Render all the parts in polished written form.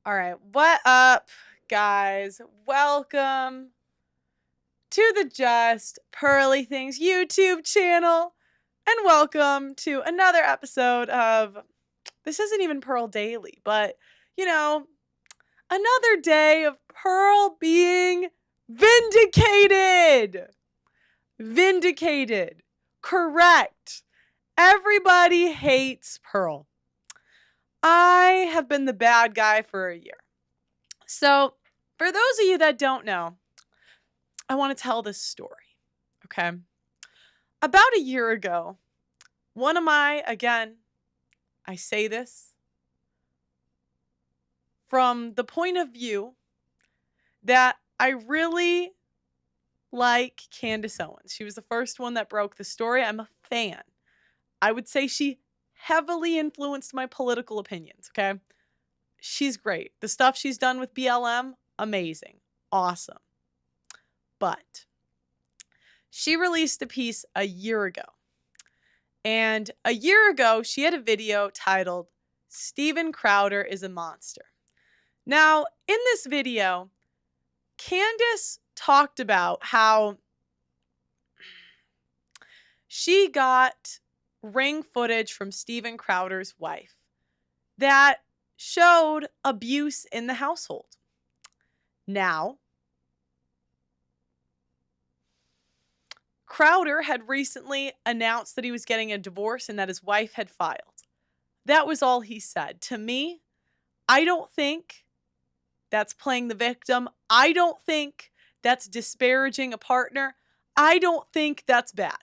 All right, what up, guys? Welcome to the JustPearlyThings YouTube channel, and welcome to another episode of, this isn't even Pearl Daily, but, another day of Pearl being vindicated. Vindicated. Correct. Everybody hates Pearl. I have been the bad guy for a year. So, for those of you that don't know, I want to tell this story, okay? About a year ago, I say this from the point of view that I really like Candace Owens. She was the first one that broke the story. I'm a fan. I would say she heavily influenced my political opinions, okay? She's great. The stuff she's done with BLM, amazing. Awesome. But she released a piece a year ago. And a year ago, she had a video titled, "Steven Crowder is a Monster." Now, in this video, Candace talked about how she got ring footage from Steven Crowder's wife that showed abuse in the household. Now, Crowder had recently announced that he was getting a divorce and that his wife had filed. That was all he said. To me, I don't think that's playing the victim. I don't think that's disparaging a partner. I don't think that's bad.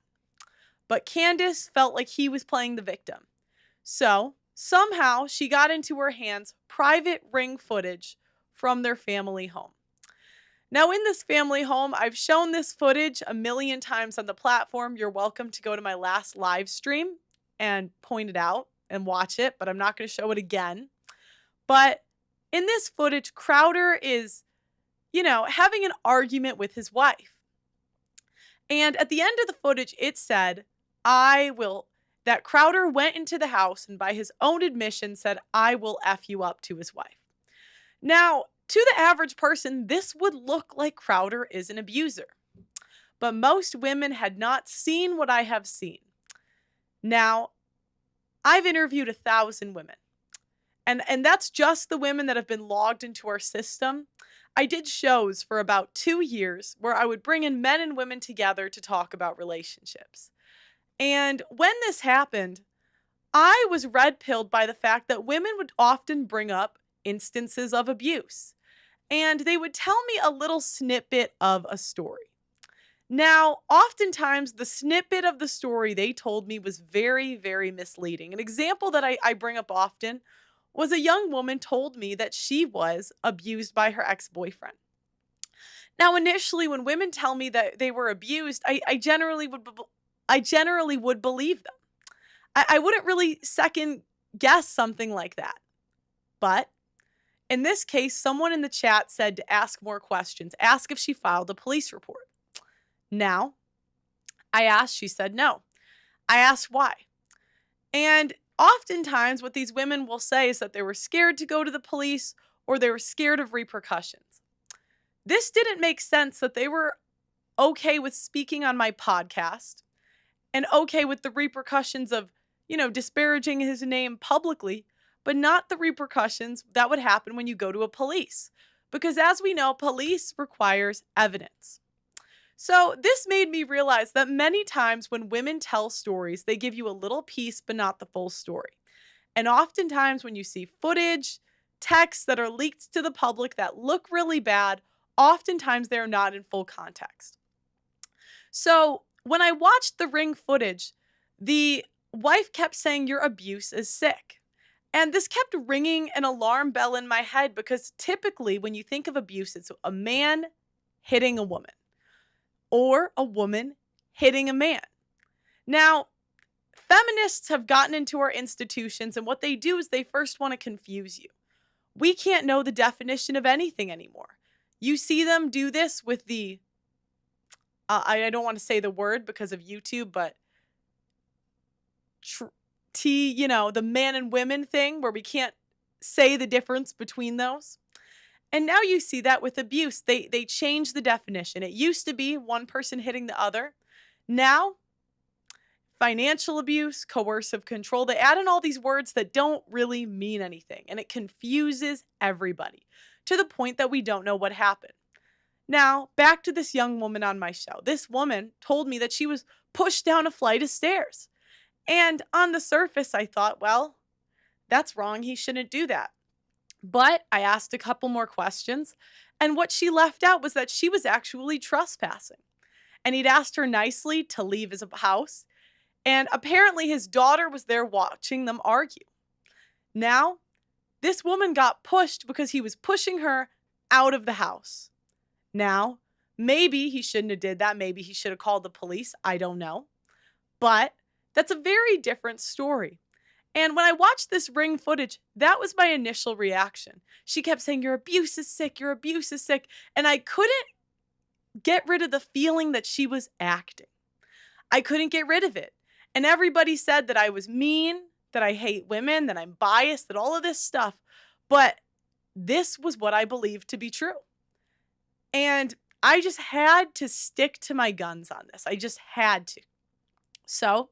But Candace felt like he was playing the victim. So, somehow, she got into her hands private ring footage from their family home. Now, in this family home, I've shown this footage a million times on the platform. You're welcome to go to my last live stream and point it out and watch it, but I'm not going to show it again. But in this footage, Crowder is, having an argument with his wife. And at the end of the footage, it said, that Crowder went into the house and by his own admission said, "I will F you up," to his wife. Now, to the average person, this would look like Crowder is an abuser. But most women had not seen what I have seen. Now, I've interviewed 1,000 women. And that's just the women that have been logged into our system. I did shows for about 2 years where I would bring in men and women together to talk about relationships. And when this happened, I was red-pilled by the fact that women would often bring up instances of abuse. And they would tell me a little snippet of a story. Now, oftentimes, the snippet of the story they told me was very, very misleading. An example that I bring up often was a young woman told me that she was abused by her ex-boyfriend. Now, initially, when women tell me that they were abused, I generally would believe them. I wouldn't really second guess something like that. But in this case, someone in the chat said to ask more questions, ask if she filed a police report. Now, I asked, she said no. I asked why. And oftentimes what these women will say is that they were scared to go to the police or they were scared of repercussions. This didn't make sense that they were okay with speaking on my podcast and okay with the repercussions of, disparaging his name publicly, but not the repercussions that would happen when you go to a police. Because as we know, police requires evidence. So this made me realize that many times when women tell stories, they give you a little piece, but not the full story. And oftentimes when you see footage, texts that are leaked to the public that look really bad, oftentimes they're not in full context. So when I watched the ring footage, the wife kept saying, "Your abuse is sick." And this kept ringing an alarm bell in my head because typically when you think of abuse, it's a man hitting a woman or a woman hitting a man. Now, feminists have gotten into our institutions and what they do is they first want to confuse you. We can't know the definition of anything anymore. You see them do this with the, I don't want to say the word because of YouTube, but the man and women thing where we can't say the difference between those. And now you see that with abuse. They change the definition. It used to be one person hitting the other. Now, financial abuse, coercive control, they add in all these words that don't really mean anything. And it confuses everybody to the point that we don't know what happened. Now, back to this young woman on my show. This woman told me that she was pushed down a flight of stairs. And on the surface, I thought, well, that's wrong. He shouldn't do that. But I asked a couple more questions, and what she left out was that she was actually trespassing. And he'd asked her nicely to leave his house, and apparently his daughter was there watching them argue. Now, this woman got pushed because he was pushing her out of the house. Now, maybe he shouldn't have did that. Maybe he should have called the police. I don't know. But that's a very different story. And when I watched this Ring footage, that was my initial reaction. She kept saying, your abuse is sick, your abuse is sick. And I couldn't get rid of the feeling that she was acting. I couldn't get rid of it. And everybody said that I was mean, that I hate women, that I'm biased, that all of this stuff. But this was what I believed to be true. And I just had to stick to my guns on this. I just had to. So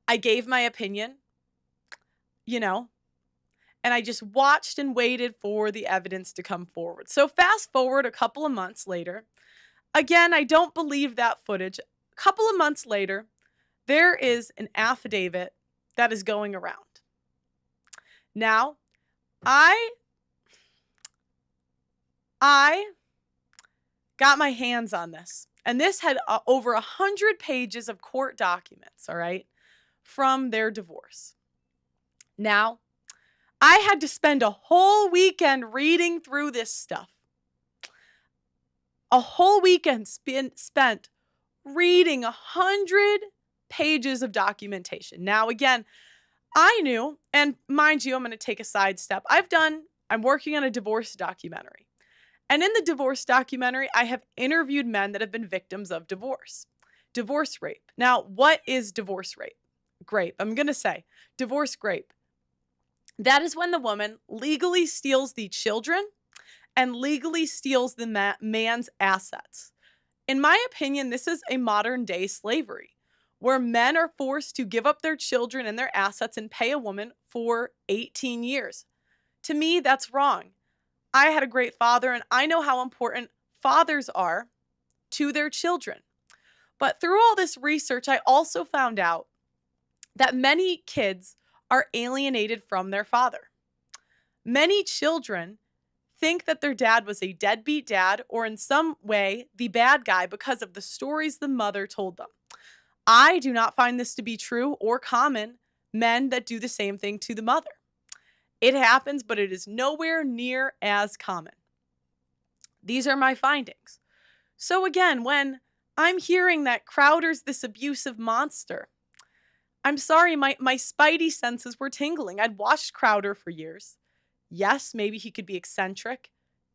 I gave my opinion, and I just watched and waited for the evidence to come forward. So fast forward a couple of months later. Again, I don't believe that footage. A couple of months later, there is an affidavit that is going around. Now, I got my hands on this. And this had over 100 pages of court documents, all right, from their divorce. Now, I had to spend a whole weekend reading through this stuff. A whole weekend spent reading 100 pages of documentation. Now, again, I knew, and mind you, I'm going to take a sidestep. I'm working on a divorce documentary. And in the divorce documentary, I have interviewed men that have been victims of divorce rape. Now, what is divorce rape? Grape. I'm going to say divorce grape. That is when the woman legally steals the children and legally steals the man's assets. In my opinion, this is a modern day slavery where men are forced to give up their children and their assets and pay a woman for 18 years. To me, that's wrong. I had a great father, and I know how important fathers are to their children. But through all this research, I also found out that many kids are alienated from their father. Many children think that their dad was a deadbeat dad or in some way the bad guy because of the stories the mother told them. I do not find this to be true or common, men that do the same thing to the mother. It happens, but it is nowhere near as common. These are my findings. So again, when I'm hearing that Crowder's this abusive monster, I'm sorry, my spidey senses were tingling. I'd watched Crowder for years. Yes, maybe he could be eccentric.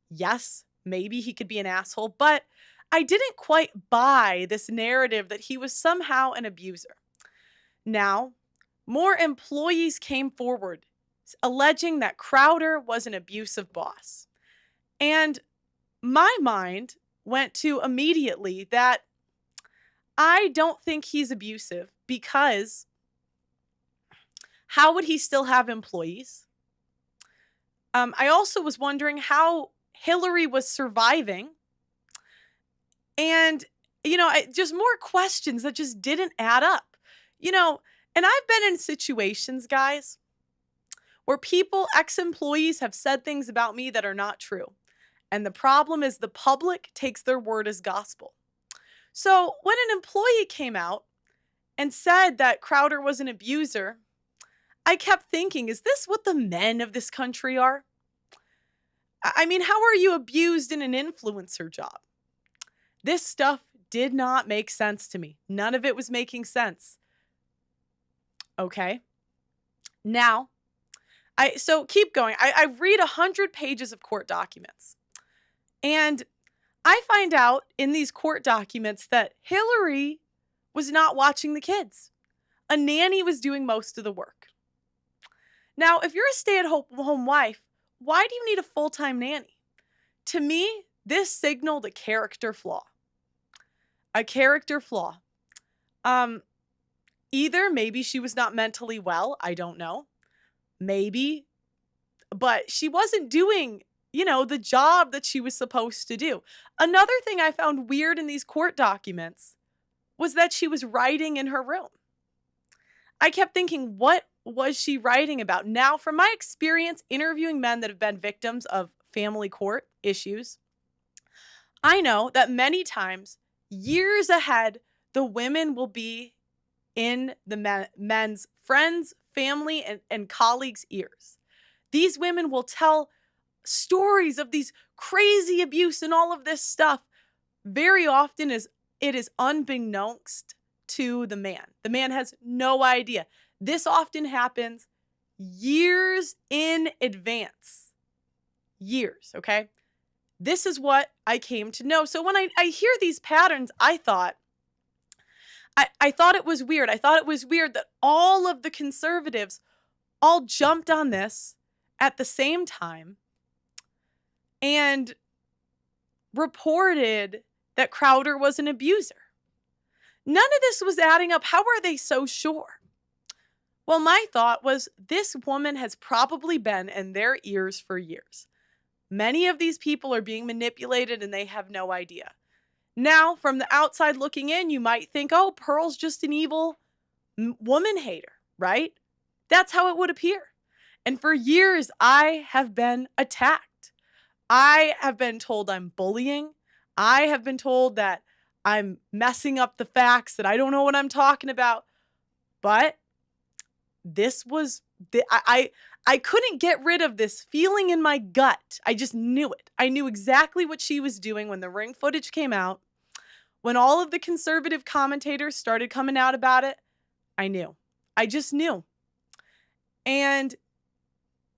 Yes, maybe he could be an asshole, but I didn't quite buy this narrative that he was somehow an abuser. Now, more employees came forward alleging that Crowder was an abusive boss. And my mind went to immediately that I don't think he's abusive because how would he still have employees? I also was wondering how Hillary was surviving. And, just more questions that just didn't add up. And I've been in situations, guys, where ex-employees have said things about me that are not true. And the problem is the public takes their word as gospel. So when an employee came out and said that Crowder was an abuser, I kept thinking, is this what the men of this country are? I mean, how are you abused in an influencer job? This stuff did not make sense to me. None of it was making sense. Okay. Now, so keep going. I read 100 pages of court documents. And I find out in these court documents that Hillary was not watching the kids. A nanny was doing most of the work. Now, if you're a stay-at-home wife, why do you need a full-time nanny? To me, this signaled a character flaw. A character flaw. Either maybe she was not mentally well, I don't know. Maybe, but she wasn't doing, the job that she was supposed to do. Another thing I found weird in these court documents was that she was writing in her room. I kept thinking, what was she writing about? Now, from my experience interviewing men that have been victims of family court issues, I know that many times, years ahead, the women will be in the men's friends, family, and colleagues' ears. These women will tell stories of these crazy abuse and all of this stuff. Very often it is unbeknownst to the man. The man has no idea. This often happens years in advance. Years, okay? This is what I came to know. So when I hear these patterns, I thought it was weird. I thought it was weird that all of the conservatives all jumped on this at the same time and reported that Crowder was an abuser. None of this was adding up. How are they so sure? Well, my thought was this woman has probably been in their ears for years. Many of these people are being manipulated and they have no idea. Now, from the outside looking in, you might think, oh, Pearl's just an evil woman hater, right? That's how it would appear. And for years, I have been attacked. I have been told I'm bullying. I have been told that I'm messing up the facts, that I don't know what I'm talking about. But this was, I couldn't get rid of this feeling in my gut. I just knew it. I knew exactly what she was doing when the ring footage came out. When all of the conservative commentators started coming out about it, I knew. I just knew. And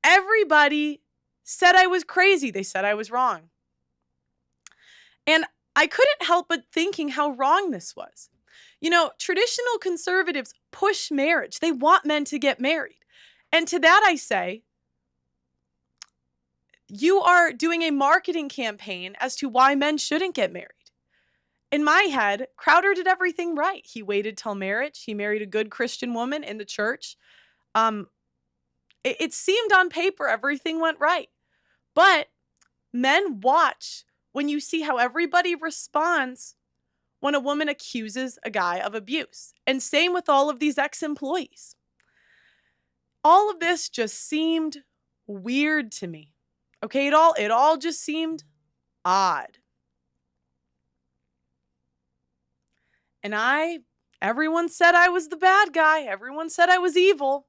everybody said I was crazy. They said I was wrong. And I couldn't help but thinking how wrong this was. Traditional conservatives push marriage. They want men to get married. And to that I say, you are doing a marketing campaign as to why men shouldn't get married. In my head, Crowder did everything right. He waited till marriage. He married a good Christian woman in the church. It seemed on paper everything went right. But men watch when you see how everybody responds when a woman accuses a guy of abuse. And same with all of these ex-employees. All of this just seemed weird to me. Okay, it all just seemed odd. And everyone said I was the bad guy. Everyone said I was evil.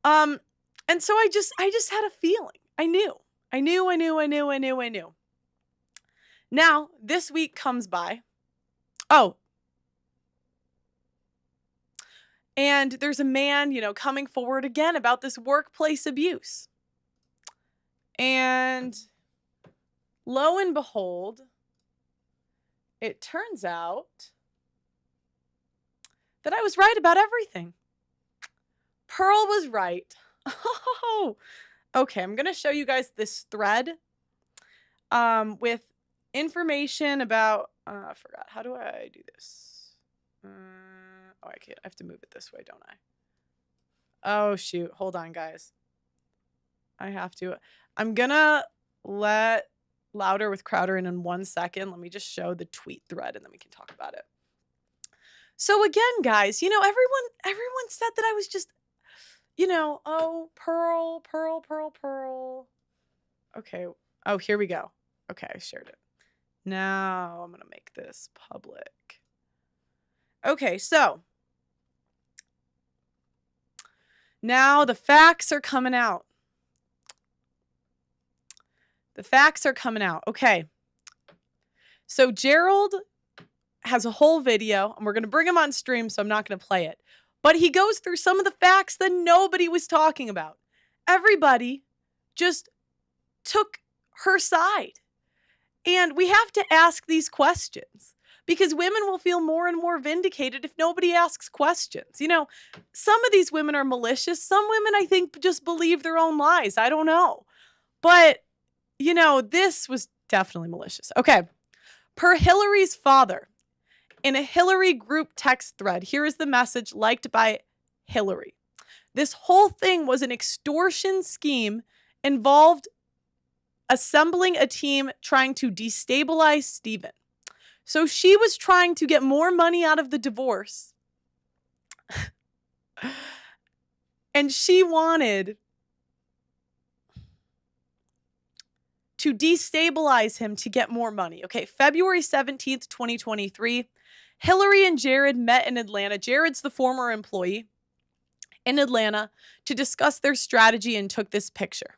And so I just had a feeling. I knew. Now, this week comes by. Oh. And there's a man, coming forward again about this workplace abuse. And lo and behold, it turns out that I was right about everything. Pearl was right. Oh, okay. I'm going to show you guys this thread with information about, I forgot. How do I do this? I can't. I have to move it this way, don't I? Oh, shoot. Hold on, guys. I have to. I'm going to let Louder with Crowder in 1 second. Let me just show the tweet thread and then we can talk about it. So again, guys, everyone said that I was just, oh, Pearl. Okay. Oh, here we go. Okay, I shared it. Now I'm going to make this public. Okay, so now the facts are coming out. Okay. So Gerald has a whole video, and we're going to bring him on stream, so I'm not going to play it. But he goes through some of the facts that nobody was talking about. Everybody just took her side. And we have to ask these questions. because women will feel more and more vindicated if nobody asks questions. You know, some of these women are malicious. Some women, I think, just believe their own lies. I don't know. But, you know, this was definitely malicious. Okay. Per Hillary's father, in a Hillary group text thread, here is the message liked by Hillary. This whole thing was an extortion scheme involved assembling a team trying to destabilize Stephen. So she was trying to get more money out of the divorce. And she wanted to destabilize him to get more money. Okay, February 17th, 2023, Hillary and Jared met in Atlanta. Jared's the former employee in Atlanta to discuss their strategy and took this picture.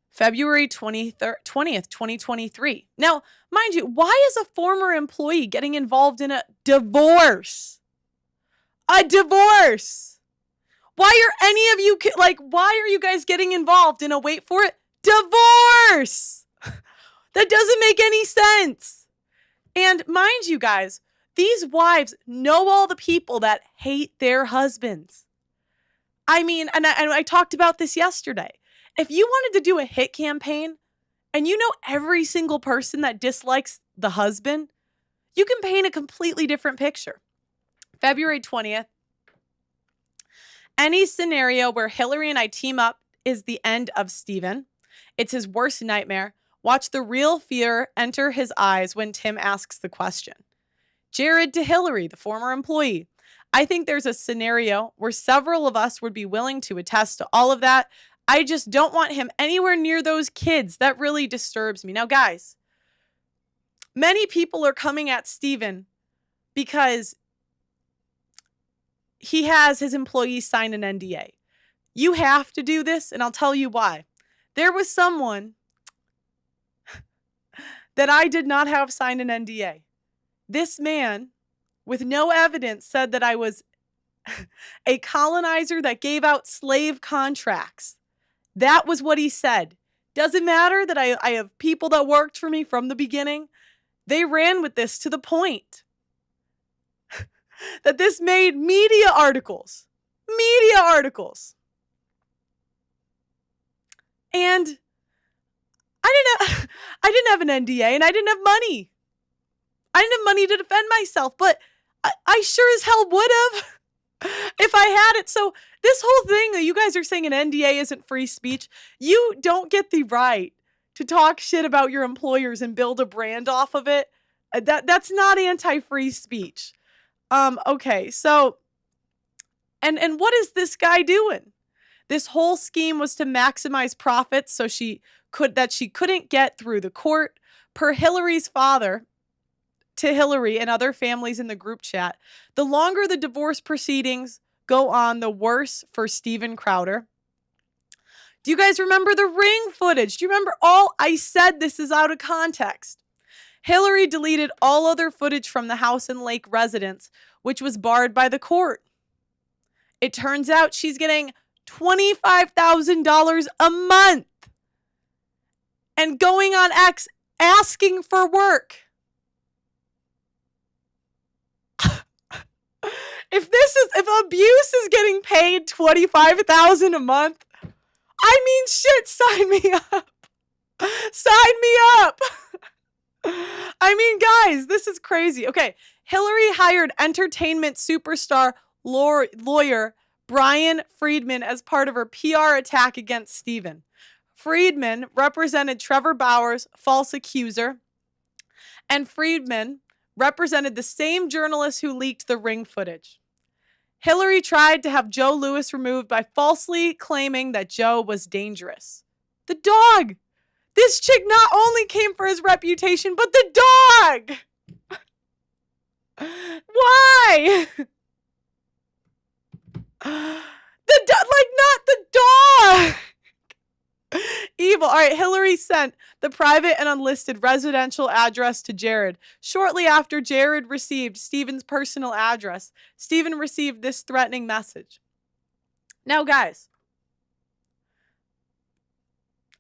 February 20th, 2023. Now, mind you, why is a former employee getting involved in a divorce? A divorce! Why are any of you, why are you guys getting involved in a, wait for it, divorce? That doesn't make any sense. And mind you guys, these wives know all the people that hate their husbands. I mean, and I talked about this yesterday. If you wanted to do a hit campaign and you know every single person that dislikes the husband, you can paint a completely different picture. February 20th, any scenario where Hillary and I team up is the end of Stephen. It's his worst nightmare. Watch the real fear enter his eyes when Tim asks the question. Jared to Hillary, the former employee. I think there's a scenario where several of us would be willing to attest to all of that. I just don't want him anywhere near those kids. That really disturbs me. Now, guys, many people are coming at Stephen because he has his employees sign an NDA. You have to do this, and I'll tell you why. There was someone that I did not have sign an NDA. This man, with no evidence, said that I was a colonizer that gave out slave contracts. That was what he said. Doesn't matter that I have people that worked for me from the beginning. They ran with this to the point that this made media articles. Media articles. And I didn't have an NDA and I didn't have money. I didn't have money to defend myself, but I sure as hell would have if I had it. So this whole thing that you guys are saying an NDA isn't free speech, you don't get the right to talk shit about your employers and build a brand off of it. That's not anti-free speech. Okay, so and what is this guy doing? This whole scheme was to maximize profits so she couldn't get through the court. Per Hillary's father to Hillary and other families in the group chat, the longer the divorce proceedings go on, the worse for Steven Crowder. Do you guys remember the ring footage? Do you remember all? I said this is out of context. Hillary deleted all other footage from the house and lake residence, which was barred by the court. It turns out she's getting $25,000 a month and going on X asking for work. If abuse is getting paid $25,000 a month, I mean, shit, sign me up. Sign me up. I mean, guys, this is crazy. Okay, Hillary hired entertainment superstar lawyer Brian Friedman as part of her PR attack against Stephen. Friedman represented Trevor Bauer's false accuser, and Friedman represented the same journalist who leaked the ring footage. Hillary tried to have Joe Lewis removed by falsely claiming that Joe was dangerous. The dog! This chick not only came for his reputation, but the dog! Why? Not the dog! Evil. All right, Hillary sent the private and unlisted residential address to Jared. Shortly after Jared received Stephen's personal address, Stephen received this threatening message. Now, guys,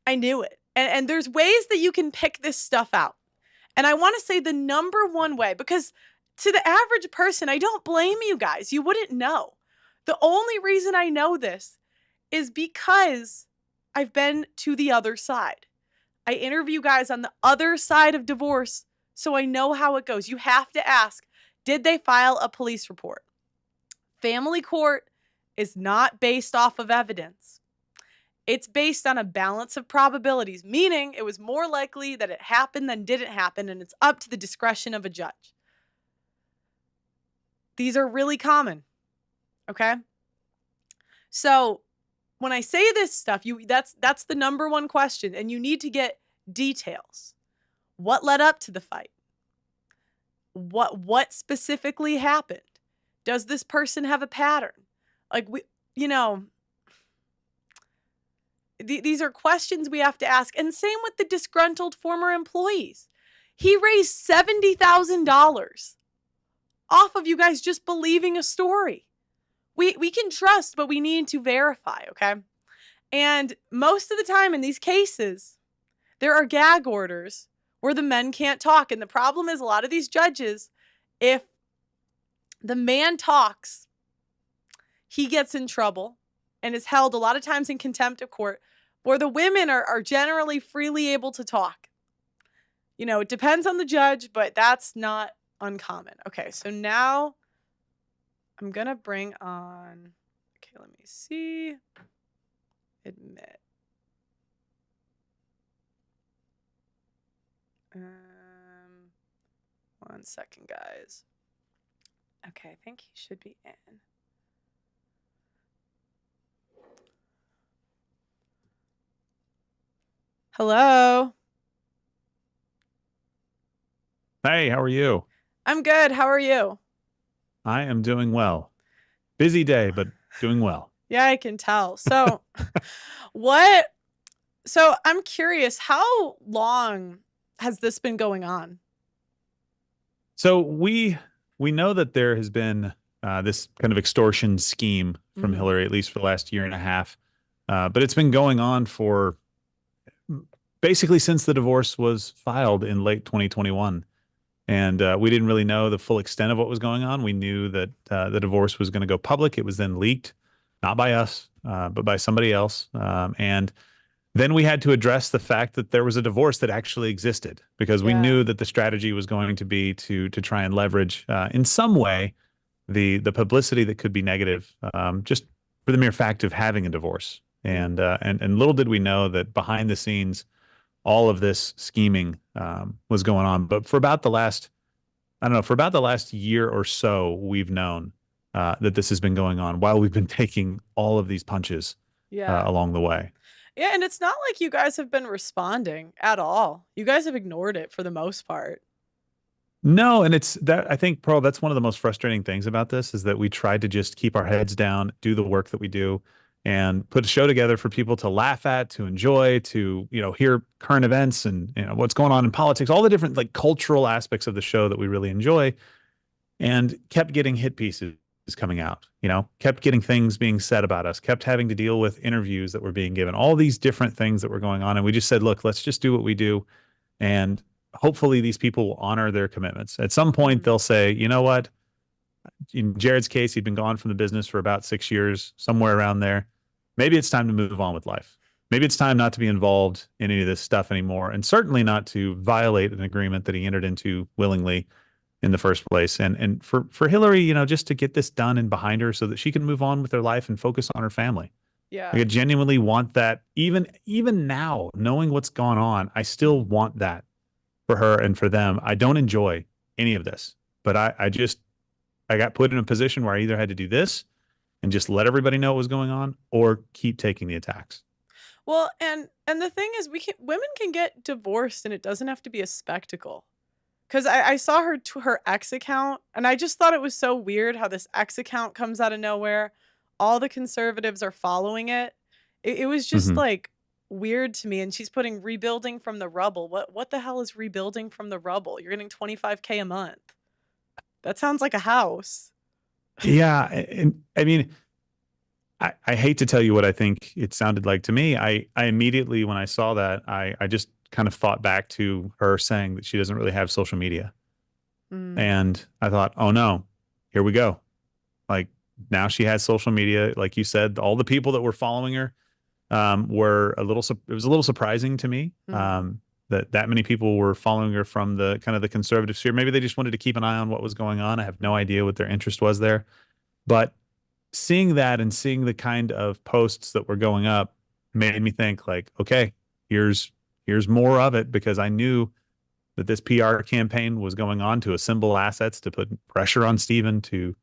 I knew it. And there's ways that you can pick this stuff out. And I want to say the number one way, because to the average person, I don't blame you guys. You wouldn't know. The only reason I know this is because I've been to the other side. I interview guys on the other side of divorce, so I know how it goes. You have to ask, did they file a police report? Family court is not based off of evidence. It's based on a balance of probabilities, meaning it was more likely that it happened than didn't happen, and it's up to the discretion of a judge. These are really common, okay? So when I say this stuff, that's the number one question, and you need to get details. What led up to the fight? What specifically happened? Does this person have a pattern? Like, these are questions we have to ask. And same with the disgruntled former employees. He raised $70,000 off of you guys just believing a story. We can trust, but we need to verify, okay? And most of the time in these cases, there are gag orders where the men can't talk. And the problem is a lot of these judges, if the man talks, he gets in trouble and is held a lot of times in contempt of court, where the women are generally freely able to talk. You know, it depends on the judge, but that's not uncommon. Okay, so now I'm going to bring on, okay, let me see. Admit. 1 second, guys. Okay, I think he should be in. Hello. Hey, how are you? I'm good. How are you? I am doing well. Busy day, but doing well. Yeah, I can tell. So, so I'm curious, how long has this been going on? So we know that there has been this kind of extortion scheme from Hillary, at least for the last year and a half. But it's been going on for basically since the divorce was filed in late 2021. And we didn't really know the full extent of what was going on. We knew that the divorce was going to go public. It was then leaked, not by us, but by somebody else. And then we had to address the fact that there was a divorce that actually existed, because we knew that the strategy was going to be to try and leverage in some way the publicity that could be negative, just for the mere fact of having a divorce. And little did we know that behind the scenes, all of this scheming was going on. But for about the last, for about the last year or so, we've known that this has been going on while we've been taking all of these punches along the way. Yeah, and it's not like you guys have been responding at all. You guys have ignored it for the most part. No, and it's that, I think, Pearl, that's one of the most frustrating things about this, is that we tried to just keep our heads down, do the work that we do, and put a show together for people to laugh at, to enjoy, to, hear current events and, what's going on in politics, all the different like cultural aspects of the show that we really enjoy, and kept getting hit pieces coming out, kept getting things being said about us, kept having to deal with interviews that were being given, all these different things that were going on. And we just said, look, let's just do what we do. And hopefully these people will honor their commitments. At some point, they'll say, you know what? In Jared's case, he'd been gone from the business for about 6 years, somewhere around there. Maybe it's time to move on with life. Maybe it's time not to be involved in any of this stuff anymore, and certainly not to violate an agreement that he entered into willingly in the first place. And for Hillary, just to get this done and behind her so that she can move on with her life and focus on her family. Yeah. Like, I genuinely want that. Even now, knowing what's gone on, I still want that for her and for them. I don't enjoy any of this, but I got put in a position where I either had to do this and just let everybody know what was going on, or keep taking the attacks. Well, and the thing is, women can get divorced and it doesn't have to be a spectacle. Because I saw her ex account, and I just thought it was so weird how this ex account comes out of nowhere. All the conservatives are following it. It was just like weird to me. And she's putting rebuilding from the rubble. What the hell is rebuilding from the rubble? You're getting $25K a month. That sounds like a house. Yeah. And I mean, I hate to tell you what I think it sounded like to me. I immediately, when I saw that, I just kind of thought back to her saying that she doesn't really have social media. Mm. And I thought, oh no, here we go. Like now she has social media. Like you said, all the people that were following her were it was a little surprising to me that many people were following her from the kind of the conservative sphere. Maybe they just wanted to keep an eye on what was going on. I have no idea what their interest was there. But seeing that and seeing the kind of posts that were going up made me think like, okay, here's more of it, because I knew that this PR campaign was going on to assemble assets to put pressure on Stephen to,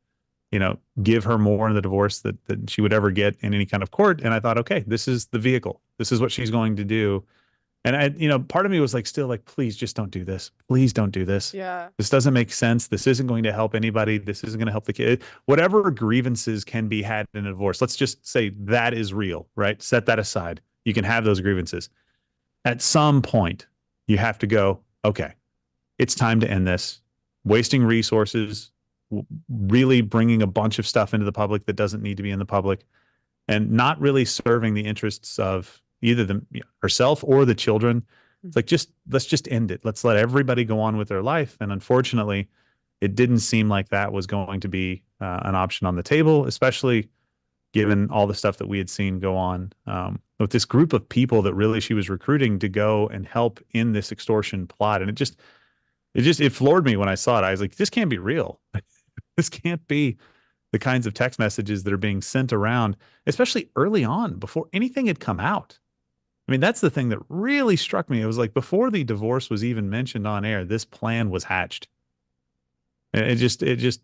give her more in the divorce that she would ever get in any kind of court. And I thought, okay, this is the vehicle. This is what she's going to do. And part of me was like, still like, please just don't do this. Please don't do this. Yeah. This doesn't make sense. This isn't going to help anybody. This isn't going to help the kid. Whatever grievances can be had in a divorce, let's just say that is real, right? Set that aside. You can have those grievances. At some point, you have to go, okay, it's time to end this. Wasting resources, really bringing a bunch of stuff into the public that doesn't need to be in the public, and not really serving the interests of either herself or the children. It's like, let's just end it. Let's let everybody go on with their life. And unfortunately, it didn't seem like that was going to be an option on the table, especially given all the stuff that we had seen go on with this group of people that really she was recruiting to go and help in this extortion plot. And it floored me when I saw it. I was like, this can't be real. This can't be the kinds of text messages that are being sent around, especially early on before anything had come out. I mean, that's the thing that really struck me. It was like before the divorce was even mentioned on air, this plan was hatched. And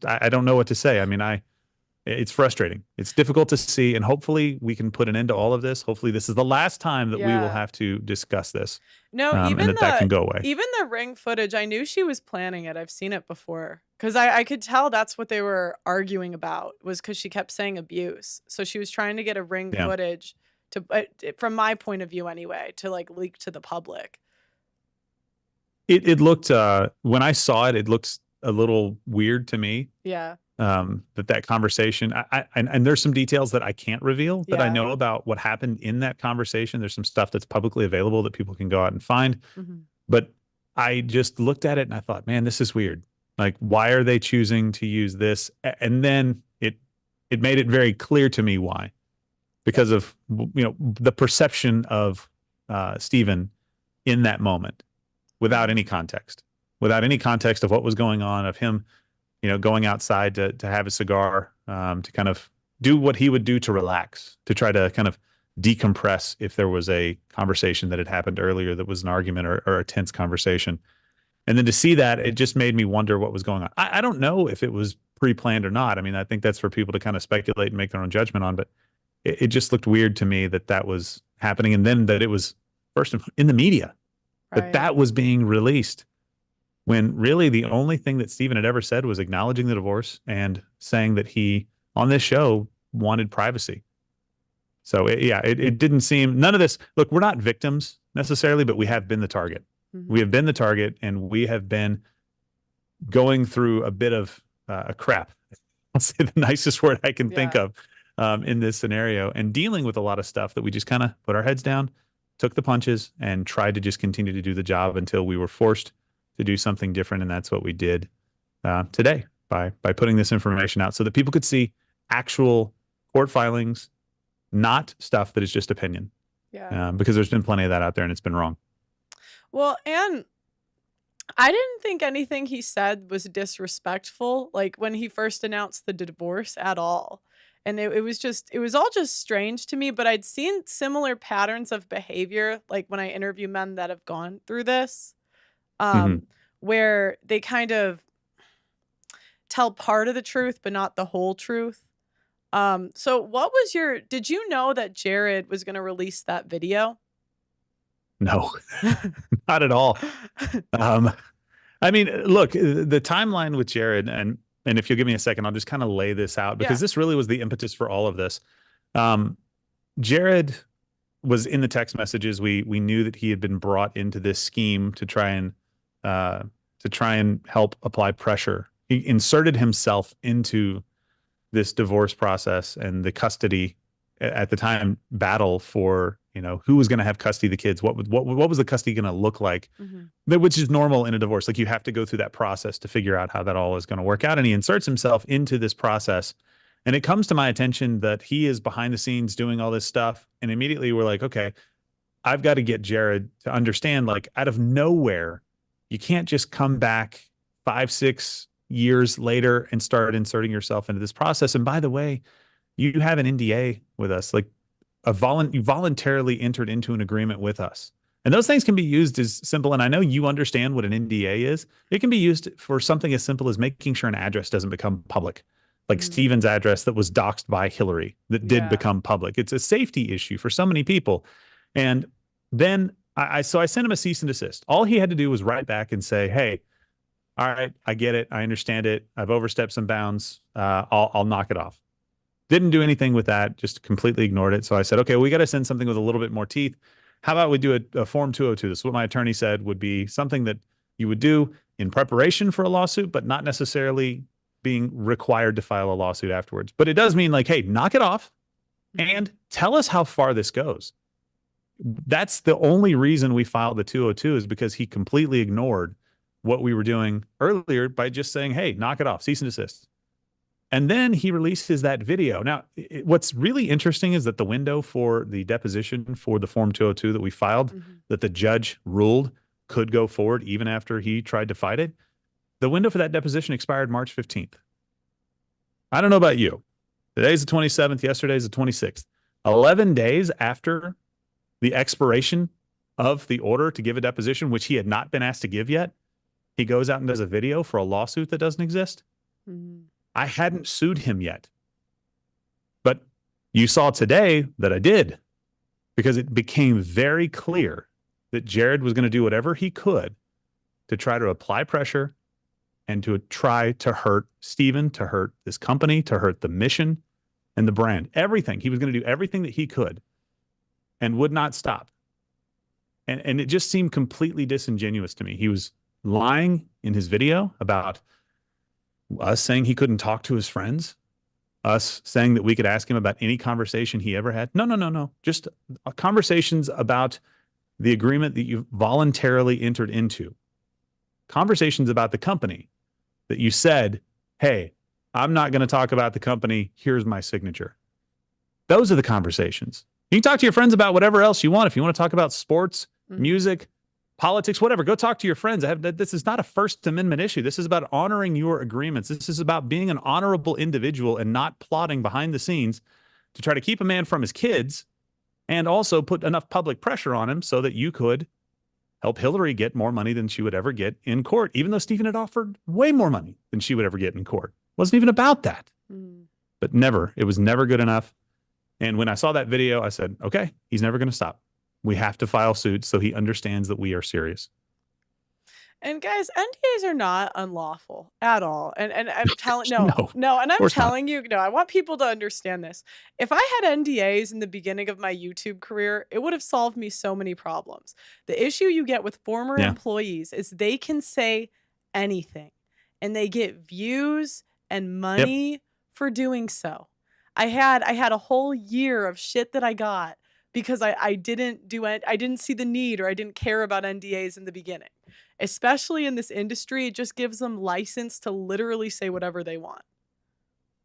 I don't know what to say. I mean, it's frustrating. It's difficult to see, and hopefully we can put an end to all of this. Hopefully this is the last time that we will have to discuss this. No, and that can go away. Even the ring footage, I knew she was planning it. I've seen it before. Because I could tell that's what they were arguing about, was because she kept saying abuse. So she was trying to get a ring footage to, from my point of view anyway, to like leak to the public. It looked, when I saw it, it looks a little weird to me. Yeah. That conversation, and there's some details that I can't reveal that I know about what happened in that conversation. There's some stuff that's publicly available that people can go out and find. But I just looked at it and I thought, man, this is weird. Like, why are they choosing to use this? And then it made it very clear to me why, because of, the perception of Stephen in that moment, without any context of what was going on, of him, going outside to have a cigar, to kind of do what he would do to relax, to try to kind of decompress if there was a conversation that had happened earlier that was an argument or a tense conversation. And then to see that, it just made me wonder what was going on. I don't know if it was pre-planned or not. I mean, I think that's for people to kind of speculate and make their own judgment on, but it just looked weird to me that was happening. And then that it was first in the media, that was being released, when really the only thing that Stephen had ever said was acknowledging the divorce and saying that he, on this show, wanted privacy. So it didn't seem, none of this, look, we're not victims necessarily, but we have been the target. We have been the target, and we have been going through a bit of a crap. I'll say the nicest word I can think of in this scenario, and dealing with a lot of stuff that we just kind of put our heads down, took the punches, and tried to just continue to do the job until we were forced to do something different. And that's what we did today by putting this information out so that people could see actual court filings, not stuff that is just opinion. Because there's been plenty of that out there, and it's been wrong. Well, and I didn't think anything he said was disrespectful, like when he first announced the divorce, at all. And it was all just strange to me, but I'd seen similar patterns of behavior, like when I interview men that have gone through this, where they kind of tell part of the truth, but not the whole truth. So did you know that Jared was going to release that video? No, not at all. I mean, look, the timeline with Jared, and if you'll give me a second, I'll just kind of lay this out, because this really was the impetus for all of this. Jared was in the text messages. We knew that he had been brought into this scheme to try and help apply pressure. He inserted himself into this divorce process and the custody at the time battle for You know, who was going to have custody of the kids? What was the custody going to look like? Which is normal in a divorce. Like you have to go through that process to figure out how that all is going to work out. And he inserts himself into this process. And it comes to my attention that he is behind the scenes doing all this stuff. And immediately we're like, okay, I've got to get Jared to understand, like, out of nowhere, you can't just come back 5-6 years later and start inserting yourself into this process. And by the way, you have an NDA with us, like you voluntarily entered into an agreement with us. And those things can be used as simple. And I know you understand what an NDA is. It can be used for something as simple as making sure an address doesn't become public, like Stephen's address that was doxed by Hillary that did become public. It's a safety issue for so many people. And then I sent him a cease and desist. All he had to do was write back and say, hey, all right, I get it. I understand it. I've overstepped some bounds. I'll knock it off. Didn't do anything with that, just completely ignored it. So I said, okay, we got to send something with a little bit more teeth. How about we do a Form 202? This is what my attorney said would be something that you would do in preparation for a lawsuit, but not necessarily being required to file a lawsuit afterwards. But it does mean like, hey, knock it off and tell us how far this goes. That's the only reason we filed the 202 is because he completely ignored what we were doing earlier by just saying, hey, knock it off, cease and desist. And then he releases that video. Now, what's really interesting is that the window for the deposition for the Form 202 that we filed, that the judge ruled could go forward even after he tried to fight it, the window for that deposition expired March 15th. I don't know about you. Today's the 27th. Yesterday's the 26th. 11 days after the expiration of the order to give a deposition, which he had not been asked to give yet, he goes out and does a video for a lawsuit that doesn't exist. I hadn't sued him yet. But you saw today that I did, because it became very clear that Jared was going to do whatever he could to try to apply pressure and to try to hurt Stephen, to hurt this company, to hurt the mission and the brand. Everything. He was going to do everything that he could and would not stop. And it just seemed completely disingenuous to me. He was lying in his video about us saying he couldn't talk to his friends, us saying that we could ask him about any conversation he ever had. No. Just conversations about the agreement that you voluntarily entered into. Conversations about the company that you said, hey, I'm not going to talk about the company. Here's my signature. Those are the conversations. You can talk to your friends about whatever else you want. If you want to talk about sports, music, politics, whatever, go talk to your friends. This is not a First Amendment issue. This is about honoring your agreements. This is about being an honorable individual and not plotting behind the scenes to try to keep a man from his kids and also put enough public pressure on him so that you could help Hillary get more money than she would ever get in court, even though Stephen had offered way more money than she would ever get in court. It wasn't even about that. But never. It was never good enough. And when I saw that video, I said, okay, he's never going to stop. We have to file suit so he understands that we are serious. And guys, NDAs are not unlawful at all. And I'm telling and I'm telling you, I want people to understand this. If I had NDAs in the beginning of my YouTube career, it would have solved me so many problems. The issue you get with former employees is they can say anything and they get views and money for doing so. I had a whole year of shit that I got because I didn't do it. I didn't see the need, or I didn't care about NDAs in the beginning. Especially in this industry, it just gives them license to literally say whatever they want.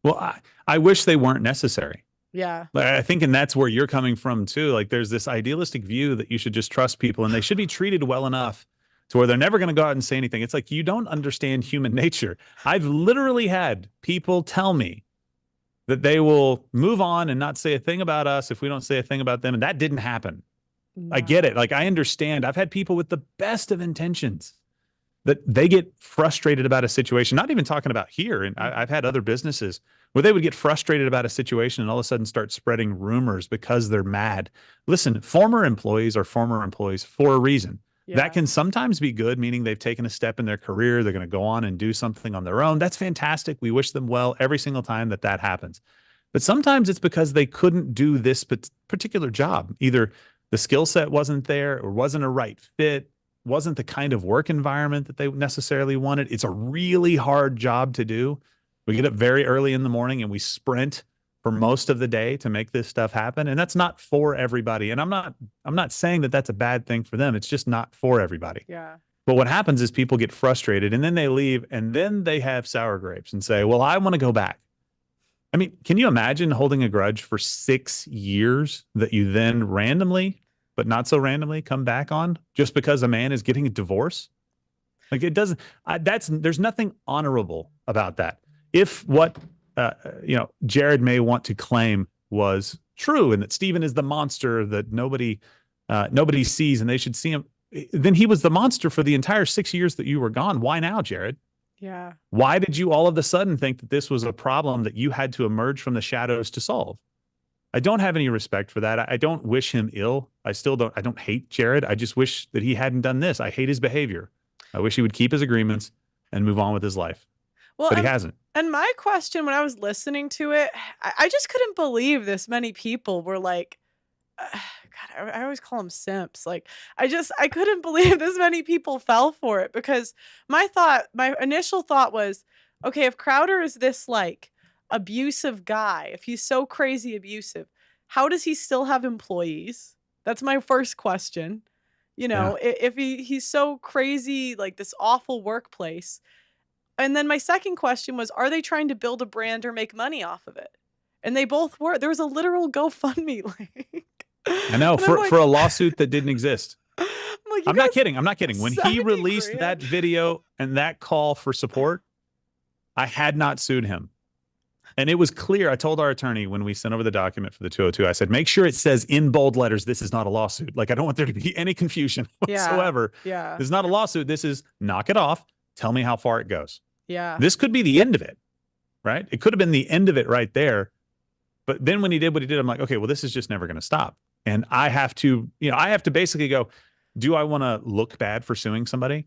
Well, I wish they weren't necessary. Yeah. I think, and that's where you're coming from too. Like there's this idealistic view that you should just trust people and they should be treated well enough to where they're never going to go out and say anything. It's like, you don't understand human nature. I've literally had people tell me that they will move on and not say a thing about us if we don't say a thing about them. And that didn't happen. No. I get it. Like, I understand. I've had people with the best of intentions that they get frustrated about a situation, not even talking about here. And I've had other businesses where they would get frustrated about a situation and all of a sudden start spreading rumors because they're mad. Listen, former employees are former employees for a reason. Yeah. That can sometimes be good, meaning they've taken a step in their career. They're going to go on and do something on their own. That's fantastic. We wish them well every single time that happens. But sometimes it's because they couldn't do this particular job. Either the skill set wasn't there or wasn't a right fit, wasn't the kind of work environment that they necessarily wanted. It's a really hard job to do. We get up very early in the morning and we sprint for most of the day to make this stuff happen. And that's not for everybody. And I'm not saying that that's a bad thing for them. It's just not for everybody. Yeah. But what happens is people get frustrated and then they leave and then they have sour grapes and say, well, I want to go back. I mean, can you imagine holding a grudge for 6 years that you then randomly, but not so randomly, come back on just because a man is getting a divorce? Like it doesn't, there's nothing honorable about that. If what, Jared may want to claim was true and that Stephen is the monster that nobody sees and they should see him, then he was the monster for the entire 6 years that you were gone. Why now, Jared? Yeah. Why did you all of a sudden think that this was a problem that you had to emerge from the shadows to solve? I don't have any respect for that. I don't wish him ill. I don't hate Jared. I just wish that he hadn't done this. I hate his behavior. I wish he would keep his agreements and move on with his life. Well, but he hasn't. And my question when I was listening to it, I just couldn't believe this many people were like, God, I always call them simps. Like, I couldn't believe this many people fell for it because my initial thought was, okay, if Crowder is this like abusive guy, if he's so crazy abusive, how does he still have employees? That's my first question. If he's so crazy, like this awful workplace. And then my second question was, are they trying to build a brand or make money off of it? And they both were. There was a literal GoFundMe link. I know, for a lawsuit that didn't exist. I'm not kidding. When he released that video and that call for support, I had not sued him. And it was clear. I told our attorney when we sent over the document for the 202, I said, make sure it says in bold letters, this is not a lawsuit. Like, I don't want there to be any confusion whatsoever. Yeah. This is not a lawsuit. This is knock it off. Tell me how far it goes. Yeah. This could be the end of it, right? It could have been the end of it right there. But then when he did what he did, I'm like, okay, well, this is just never going to stop. And I have to basically go, do I want to look bad for suing somebody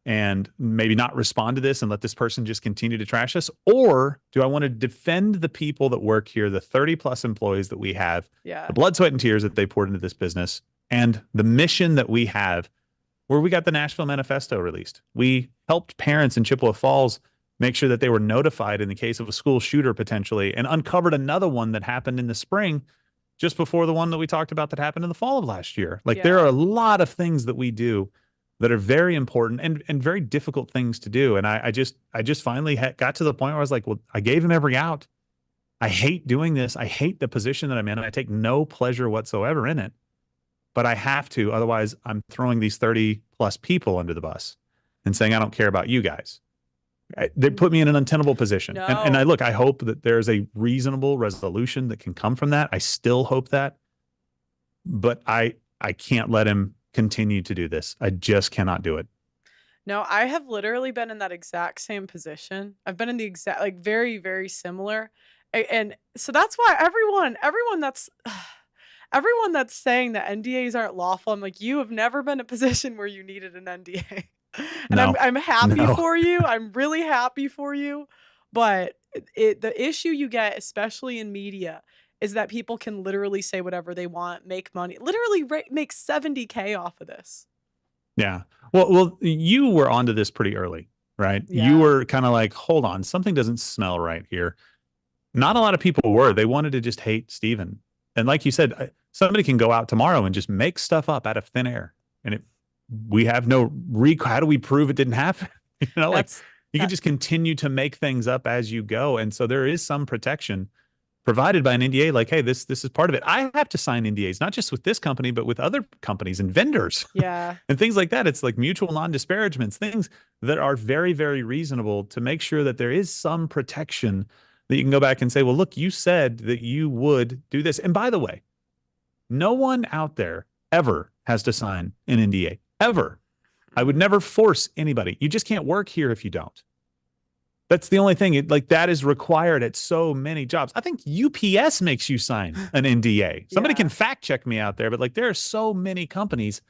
and maybe not respond to this and let this person just continue to trash us? Or do I want to defend the people that work here, the 30 plus employees that we have, the blood, sweat, and tears that they poured into this business, and the mission that we have, where we got the Nashville Manifesto released. We helped parents in Chippewa Falls make sure that they were notified in the case of a school shooter potentially, and uncovered another one that happened in the spring just before the one that we talked about that happened in the fall of last year. Like there are a lot of things that we do that are very important and very difficult things to do. And I just finally got to the point where I was like, well, I gave him every out. I hate doing this. I hate the position that I'm in, and I take no pleasure whatsoever in it. But I have to, otherwise I'm throwing these 30 plus people under the bus and saying, I don't care about you guys. They put me in an untenable position. No. And I hope that there's a reasonable resolution that can come from that. I still hope that. But I can't let him continue to do this. I just cannot do it. No, I have literally been in that exact same position. I've been in the exact, like very, very similar. And so that's why everyone that's saying that NDAs aren't lawful, I'm like, you have never been in a position where you needed an NDA. And No. I'm happy for you. I'm really happy for you. But the issue you get, especially in media, is that people can literally say whatever they want, make money, literally make $70K off of this. Yeah. Well, you were onto this pretty early, right? Yeah. You were kind of like, hold on, something doesn't smell right here. Not a lot of people were. They wanted to just hate Stephen. And like you said, somebody can go out tomorrow and just make stuff up out of thin air. And we have no how do we prove it didn't happen? You can just continue to make things up as you go. And so there is some protection provided by an NDA, like, hey, this is part of it. I have to sign NDAs, not just with this company, but with other companies and vendors. Yeah. And things like that. It's like mutual non-disparagements, things that are very, very reasonable to make sure that there is some protection that you can go back and say, well, look, you said that you would do this. And by the way, no one out there ever has to sign an NDA, ever. I would never force anybody. You just can't work here if you don't. That's the only thing. That is required at so many jobs. I think UPS makes you sign an NDA. Somebody can fact check me out there, but there are so many companies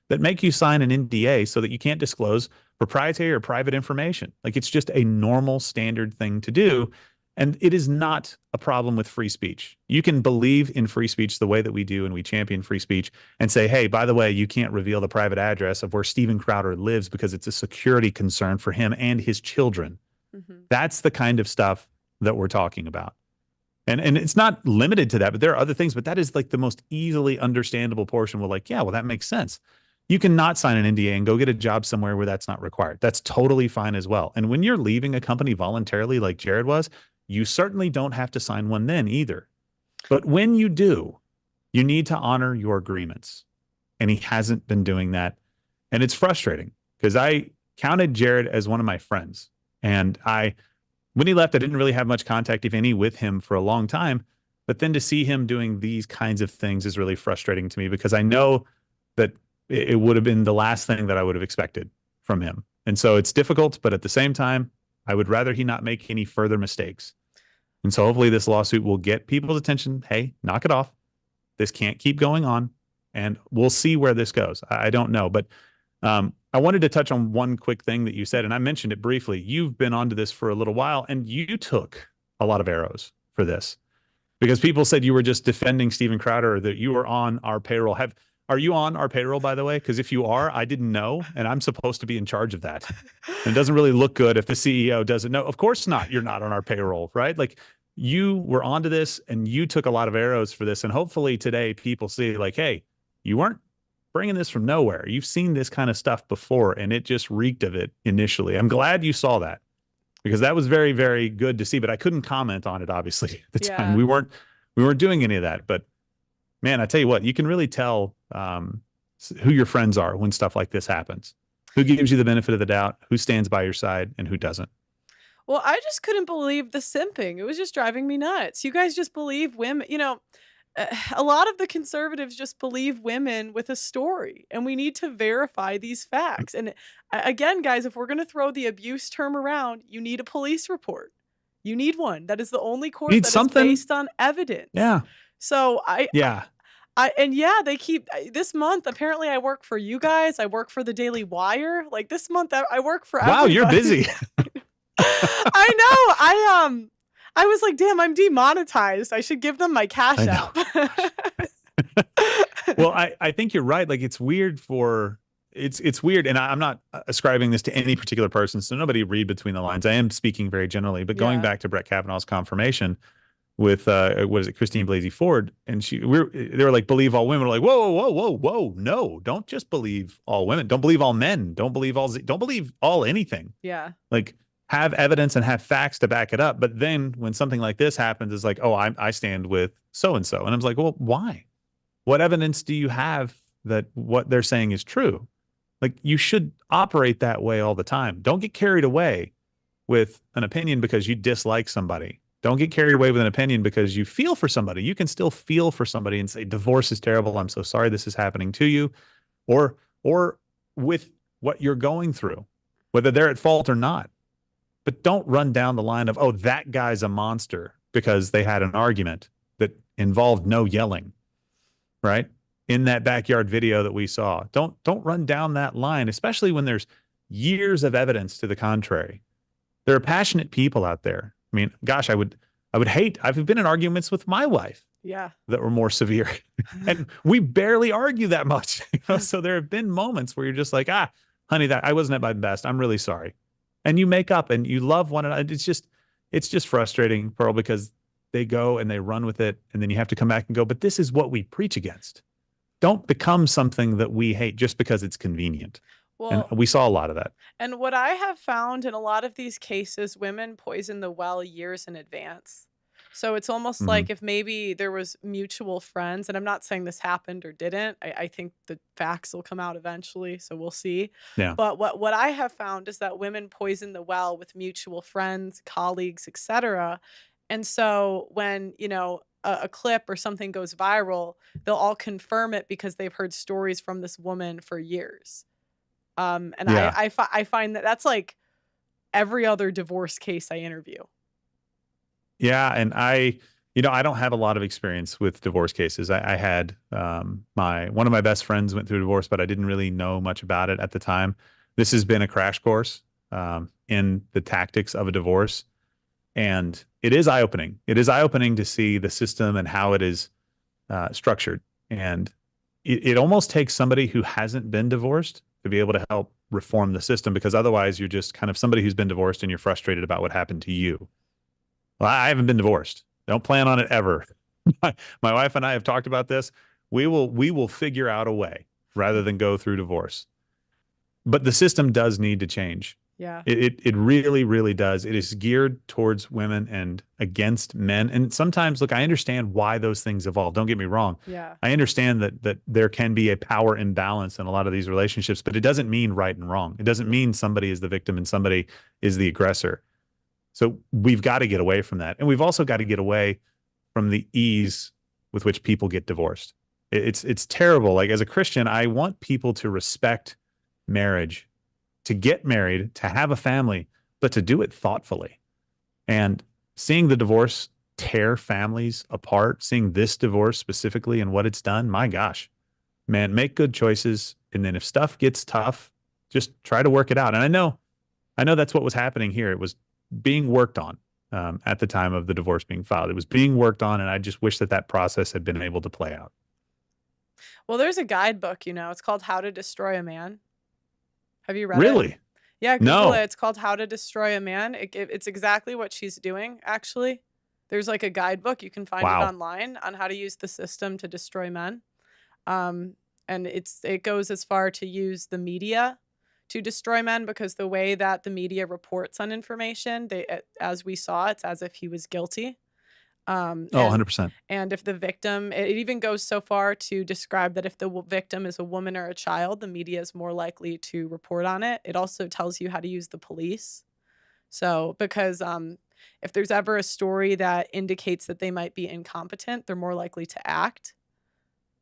that make you sign an NDA so that you can't disclose proprietary or private information. It's just a normal standard thing to do. And it is not a problem with free speech. You can believe in free speech the way that we do, and we champion free speech, and say, hey, by the way, you can't reveal the private address of where Stephen Crowder lives because it's a security concern for him and his children. Mm-hmm. That's the kind of stuff that we're talking about. And it's not limited to that, but there are other things, but that is like the most easily understandable portion. We're like, yeah, well, that makes sense. You can not sign an NDA and go get a job somewhere where that's not required. That's totally fine as well. And when you're leaving a company voluntarily, like Jared was, you certainly don't have to sign one then either. But when you do, you need to honor your agreements. And he hasn't been doing that. And it's frustrating because I counted Jared as one of my friends. And when he left, I didn't really have much contact, if any, with him for a long time. But then to see him doing these kinds of things is really frustrating to me because I know that it would have been the last thing that I would have expected from him. And so it's difficult, but at the same time, I would rather he not make any further mistakes. And so hopefully this lawsuit will get people's attention. Hey, knock it off. This can't keep going on. And we'll see where this goes. I don't know. But I wanted to touch on one quick thing that you said, and I mentioned it briefly. You've been onto this for a little while, and you took a lot of arrows for this because people said you were just defending Steven Crowder, or that you were on our payroll. Are you on our payroll, by the way? Because if you are, I didn't know, and I'm supposed to be in charge of that. And it doesn't really look good if the CEO doesn't know. Of course not. You're not on our payroll, right? Like you were onto this, and you took a lot of arrows for this. And hopefully today people see like, hey, you weren't bringing this from nowhere. You've seen this kind of stuff before, and it just reeked of it initially. I'm glad you saw that because that was very, very good to see, but I couldn't comment on it, obviously, at the time. We weren't doing any of that. But man, I tell you what, you can really tell who your friends are when stuff like this happens. Who gives you the benefit of the doubt, who stands by your side, and who doesn't. Well, I just couldn't believe the simping. It was just driving me nuts. You guys just believe women, a lot of the conservatives just believe women with a story, and we need to verify these facts. And again, guys, if we're going to throw the abuse term around, you need a police report. You need one. That is the only court that is based on evidence. Yeah. So yeah. They keep this month. Apparently, I work for you guys. I work for the Daily Wire. Like this month, I work for everybody. Wow, you're busy. I know. I was like, damn, I'm demonetized. I should give them my cash app. Well, I think you're right. Like it's weird it's weird. And I'm not ascribing this to any particular person. So nobody read between the lines. I am speaking very generally, but going back to Brett Kavanaugh's confirmation with, what is it? Christine Blasey Ford. And they were like, believe all women. We're like, whoa, whoa, whoa, whoa. No, don't just believe all women. Don't believe all men. Don't believe all anything. Yeah. Like, have evidence and have facts to back it up. But then when something like this happens, it's like, oh, I stand with so-and-so. And I was like, well, why? What evidence do you have that what they're saying is true? Like you should operate that way all the time. Don't get carried away with an opinion because you dislike somebody. Don't get carried away with an opinion because you feel for somebody. You can still feel for somebody and say, divorce is terrible. I'm so sorry this is happening to you. Or with what you're going through, whether they're at fault or not. But don't run down the line of, oh, that guy's a monster because they had an argument that involved no yelling, right? In that backyard video that we saw. Don't run down that line, especially when there's years of evidence to the contrary. There are passionate people out there. I mean, gosh, I've been in arguments with my wife. Yeah. That were more severe. And we barely argue that much. So there have been moments where you're just like, honey, that I wasn't at my best. I'm really sorry. And you make up and you love one another. It's just frustrating, Pearl, because they go and they run with it. And then you have to come back and go, but this is what we preach against. Don't become something that we hate just because it's convenient. Well, and we saw a lot of that. And what I have found in a lot of these cases, women poison the well years in advance. So it's almost like if maybe there was mutual friends, and I'm not saying this happened or didn't. I think the facts will come out eventually, so we'll see. Yeah. But what I have found is that women poison the well with mutual friends, colleagues, etc. And so when, a clip or something goes viral, they'll all confirm it because they've heard stories from this woman for years. I find that that's like every other divorce case I interview. Yeah. And I don't have a lot of experience with divorce cases. I had one of my best friends went through a divorce, but I didn't really know much about it at the time. This has been a crash course in the tactics of a divorce. And it is eye-opening. It is eye-opening to see the system and how it is structured. And it almost takes somebody who hasn't been divorced to be able to help reform the system, because otherwise you're just kind of somebody who's been divorced and you're frustrated about what happened to you. Well, I haven't been divorced. Don't plan on it ever. My wife and I have talked about this. We will figure out a way rather than go through divorce. But the system does need to change. Yeah. It really, really does. It is geared towards women and against men. And sometimes, look, I understand why those things evolve. Don't get me wrong. Yeah. I understand that there can be a power imbalance in a lot of these relationships, but it doesn't mean right and wrong. It doesn't mean somebody is the victim and somebody is the aggressor. So we've got to get away from that. And we've also got to get away from the ease with which people get divorced. It's terrible. Like, as a Christian, I want people to respect marriage, to get married, to have a family, but to do it thoughtfully. And seeing the divorce tear families apart, seeing this divorce specifically and what it's done, my gosh, man, make good choices. And then if stuff gets tough, just try to work it out. And I know that's what was happening here. It was being worked on at the time of the divorce being filed. It was being worked on, and I just wish that process had been able to play out. Well, there's a guidebook, it's called How to Destroy a Man. Have you read it? Really? Yeah, Google it. No. It's called How to Destroy a Man. It's exactly what she's doing, actually. There's like a guidebook. You can find it Wow. online on how to use the system to destroy men. And it goes as far to use the media to destroy men, because the way that the media reports on information, as we saw, it's as if he was guilty. Oh, And 100%. and if the victim, it even goes so far to describe that if the victim is a woman or a child, the media is more likely to report on it. It also tells you how to use the police. So, because if there's ever a story that indicates that they might be incompetent, they're more likely to act.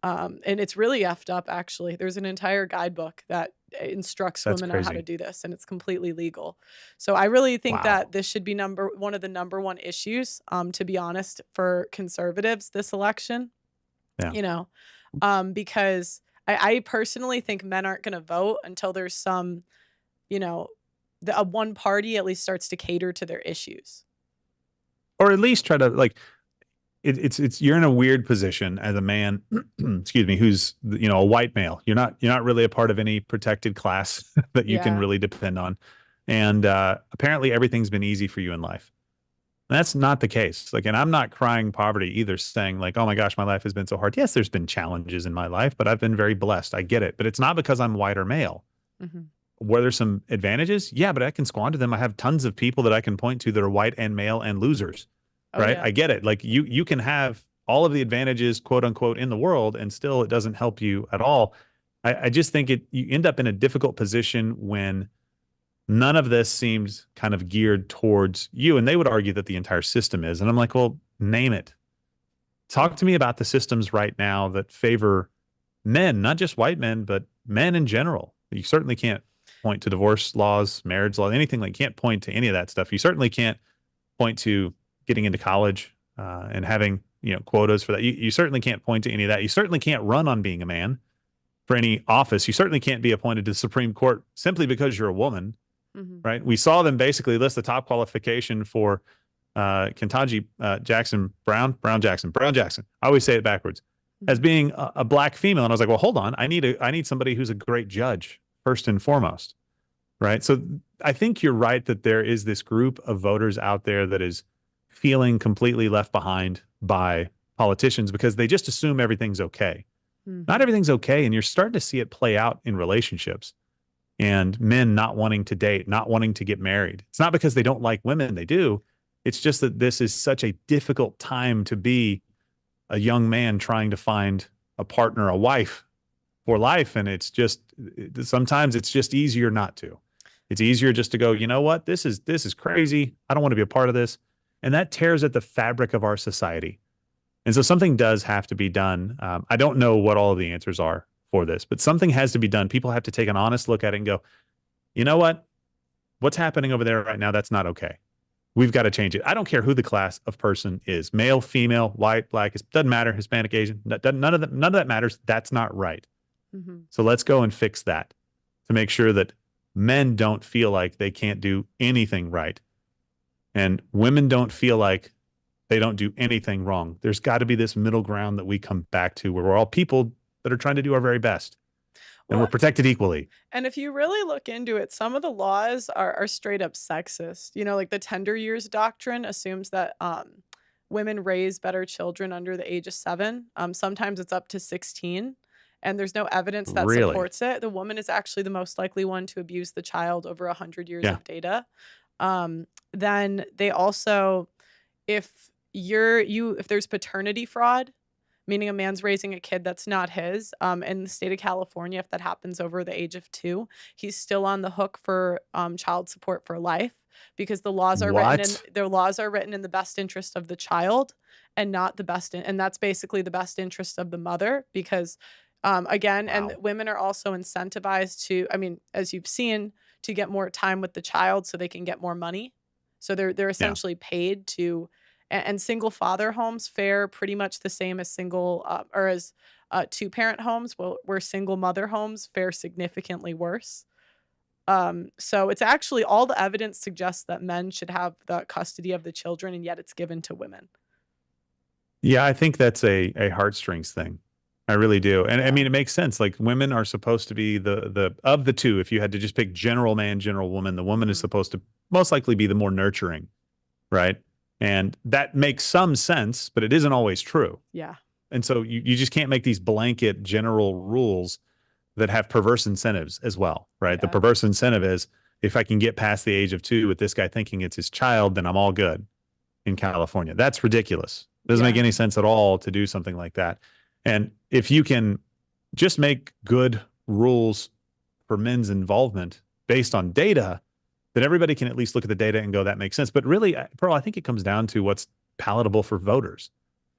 And it's really effed up, actually. There's an entire guidebook that instructs That's women on how to crazy. do this, and it's completely legal. So I really think Wow. that this should be one of the number one issues, to be honest, for conservatives this election. Yeah. You know, because I personally think men aren't going to vote until there's some, you know, one party at least starts to cater to their issues. Or at least try to, like, it's you're in a weird position as a man, excuse me, who's, a white male. You're not really a part of any protected class that you can Yeah. really depend on. And apparently everything's been easy for you in life. And that's not the case. Like, and I'm not crying poverty either, saying like, oh my gosh, my life has been so hard. Yes, there's been challenges in my life, but I've been very blessed. I get it. But it's not because I'm white or male. Hmm. Were there some advantages? Yeah, but I can squander them. I have tons of people that I can point to that are white and male and losers. Oh Right? yeah. I get it. Like, you can have all of the advantages, quote unquote, in the world, and still it doesn't help you at all. I just think you end up in a difficult position when none of this seems kind of geared towards you. And they would argue that the entire system is. And I'm like, well, name it. Talk to me about the systems right now that favor men, not just white men, but men in general. You certainly can't point to divorce laws, marriage law, anything. Like, you can't point to any of that stuff. You certainly can't point to getting into college and having, quotas for that. You certainly can't point to any of that. You certainly can't run on being a man for any office. You certainly can't be appointed to the Supreme Court simply because you're a woman, Hmm. right? We saw them basically list the top qualification for Ketanji Brown Jackson. I always say it backwards, as being a black female. And I was like, well, hold on. I need somebody who's a great judge first and foremost, right? So I think you're right that there is this group of voters out there that is feeling completely left behind by politicians because they just assume everything's okay. Not Hmm. everything's okay. And you're starting to see it play out in relationships and men not wanting to date, not wanting to get married. It's not because they don't like women, they do. It's just that this is such a difficult time to be a young man trying to find a partner, a wife for life. And sometimes it's just easier not to. It's easier just to go, you know what? This is crazy. I don't want to be a part of this. And that tears at the fabric of our society. And so something does have to be done. I don't know what all of the answers are for this, but something has to be done. People have to take an honest look at it and go, you know what? What's happening over there right now? That's not okay. We've got to change it. I don't care who the class of person is, male, female, white, black, it doesn't matter, Hispanic, Asian, none of that matters. That's not right. Hmm. So let's go and fix that to make sure that men don't feel like they can't do anything right. And women don't feel like they don't do anything wrong. There's got to be this middle ground that we come back to where we're all people that are trying to do our very best and we're Well, protected equally. and if you really look into it, some of the laws are straight up sexist. Like the tender years doctrine assumes that women raise better children under the age of 7. Sometimes it's up to 16, and there's no evidence that Really? supports it. The woman is actually the most likely one to abuse the child over 100 years Yeah. of data. Then they also, if there's paternity fraud, meaning a man's raising a kid that's not his, in the state of California, if that happens over the age of 2, he's still on the hook for child support for life, because What? their laws are written in the best interest of the child, and not the and that's basically the best interest of the mother, because again, and Wow. women are also incentivized to, I mean, as you've seen, to get more time with the child so they can get more money. So they're Yeah. essentially paid to, and single father homes fare pretty much the same as two parent homes, where single mother homes fare significantly worse. So it's actually, all the evidence suggests that men should have the custody of the children, and yet it's given to women. Yeah, I think that's a heartstrings thing. I really do. And I Yeah. mean, it makes sense. Like women are supposed to be the of the two, if you had to just pick general man, general woman, the woman is Mhm. supposed to most likely be the more nurturing, right? And that makes some sense, but it isn't always true. Yeah. And so you just can't make these blanket general rules that have perverse incentives as well, right? The Yeah. perverse incentive is if I can get past the age of 2 with this guy thinking it's his child, then I'm all good in California. That's ridiculous. Doesn't make Yeah. any sense at all to do something like that. And if you can just make good rules for men's involvement based on data, then everybody can at least look at the data and go, that makes sense. But really, Pearl, I think it comes down to what's palatable for voters.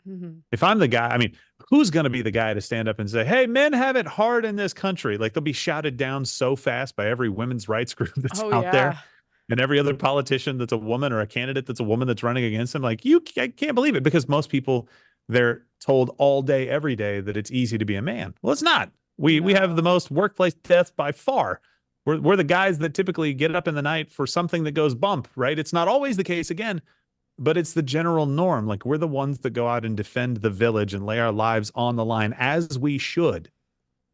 Mhm. If I'm the guy, I mean, who's going to be the guy to stand up and say, hey, men have it hard in this country? Like they'll be shouted down so fast by every women's rights group that's Oh, out there yeah. and every other politician that's a woman or a candidate that's a woman that's running against them. Like I can't believe it, because most people, they're told all day, every day that it's easy to be a man. Well, it's not. We have the No. most workplace deaths by far. We're the guys that typically get up in the night for something that goes bump, right? It's not always the case again, but it's the general norm. Like we're the ones that go out and defend the village and lay our lives on the line, as we should.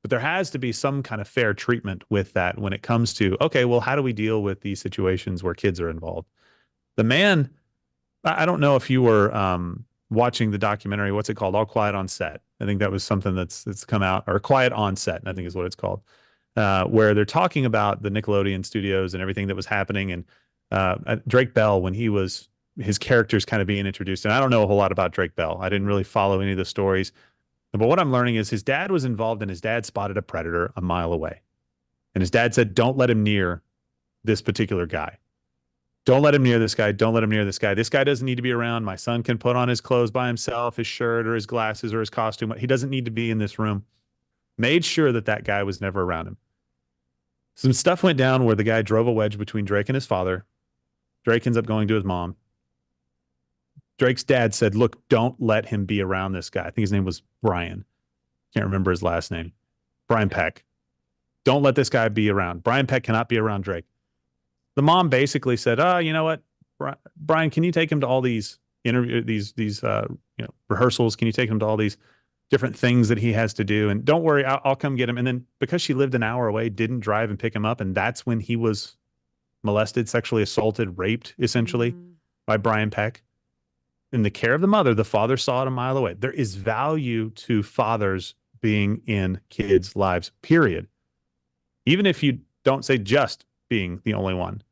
But there has to be some kind of fair treatment with that when it comes to, okay, well, how do we deal with these situations where kids are involved? The man, I don't know if you were watching the documentary, what's it called? All Quiet on Set. I think that was something that's come out, or Quiet on Set, I think is Mhm. what it's called, where they're talking about the Nickelodeon studios and everything that was happening. And Drake Bell, when his character's kind of being introduced. And I don't know a whole lot about Drake Bell. I didn't really follow any of the stories. But what I'm learning is his dad was involved, and his dad spotted a predator a mile away. And his dad said, don't let him near this particular guy. Don't let him near this guy. Don't let him near this guy. This guy doesn't need to be around. My son can put on his clothes by himself, his shirt or his glasses or his costume. He doesn't need to be in this room. Made sure that that guy was never around him. Some stuff went down where the guy drove a wedge between Drake and his father. Drake ends up going to his mom. Drake's dad said, look, don't let him be around this guy. I think his name was Brian. Can't remember his last name. Brian Peck. Don't let this guy be around. Brian Peck cannot be around Drake. The mom basically said, oh, you know what? Brian, can you take him to all these rehearsals? Can you take him to all these different things that he has to do? And don't worry, I'll come get him. And then because she lived an hour away, didn't drive and pick him up. And that's when he was molested, sexually assaulted, raped, essentially, Mm. by Brian Peck. In the care of the mother, the father saw it a mile away. There is value to fathers being in kids' lives, period. Even if you don't say just being the only one.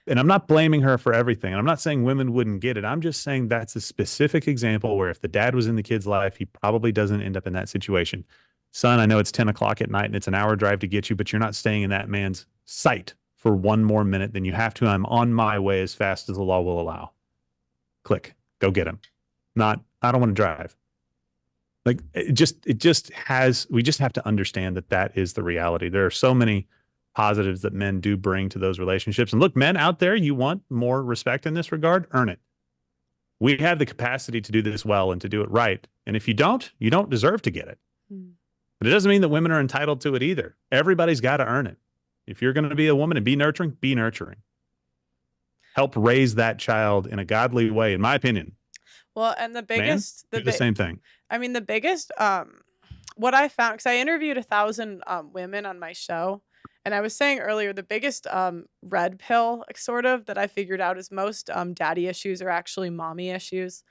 And I'm not blaming her for everything. I'm not saying women wouldn't get it. I'm just saying that's a specific example where if the dad was in the kid's life, he probably doesn't end up in that situation. Son, I know it's 10 o'clock at night and it's an hour drive to get you, but you're not staying in that man's sight for one more minute than you have to. I'm on my way as fast as the law will allow. Click, go get him. Not, I don't want to drive. Like we just have to understand that that is the reality. There are so many positives that men do bring to those relationships. And look, men out there, you want more respect in this regard, earn it. We have the capacity to do this well and to do it right. And if you don't deserve to get it. Mm. But it doesn't mean that women are entitled to it either. Everybody's got to earn it. If you're going to be a woman and be nurturing, be nurturing. Help raise that child in a godly way, in my opinion. Well, and Man, do the same thing. I mean, the biggest, what I found, because I interviewed 1,000 women on my show, And I was saying earlier, the biggest red pill sort of that I figured out is most daddy issues are actually mommy issues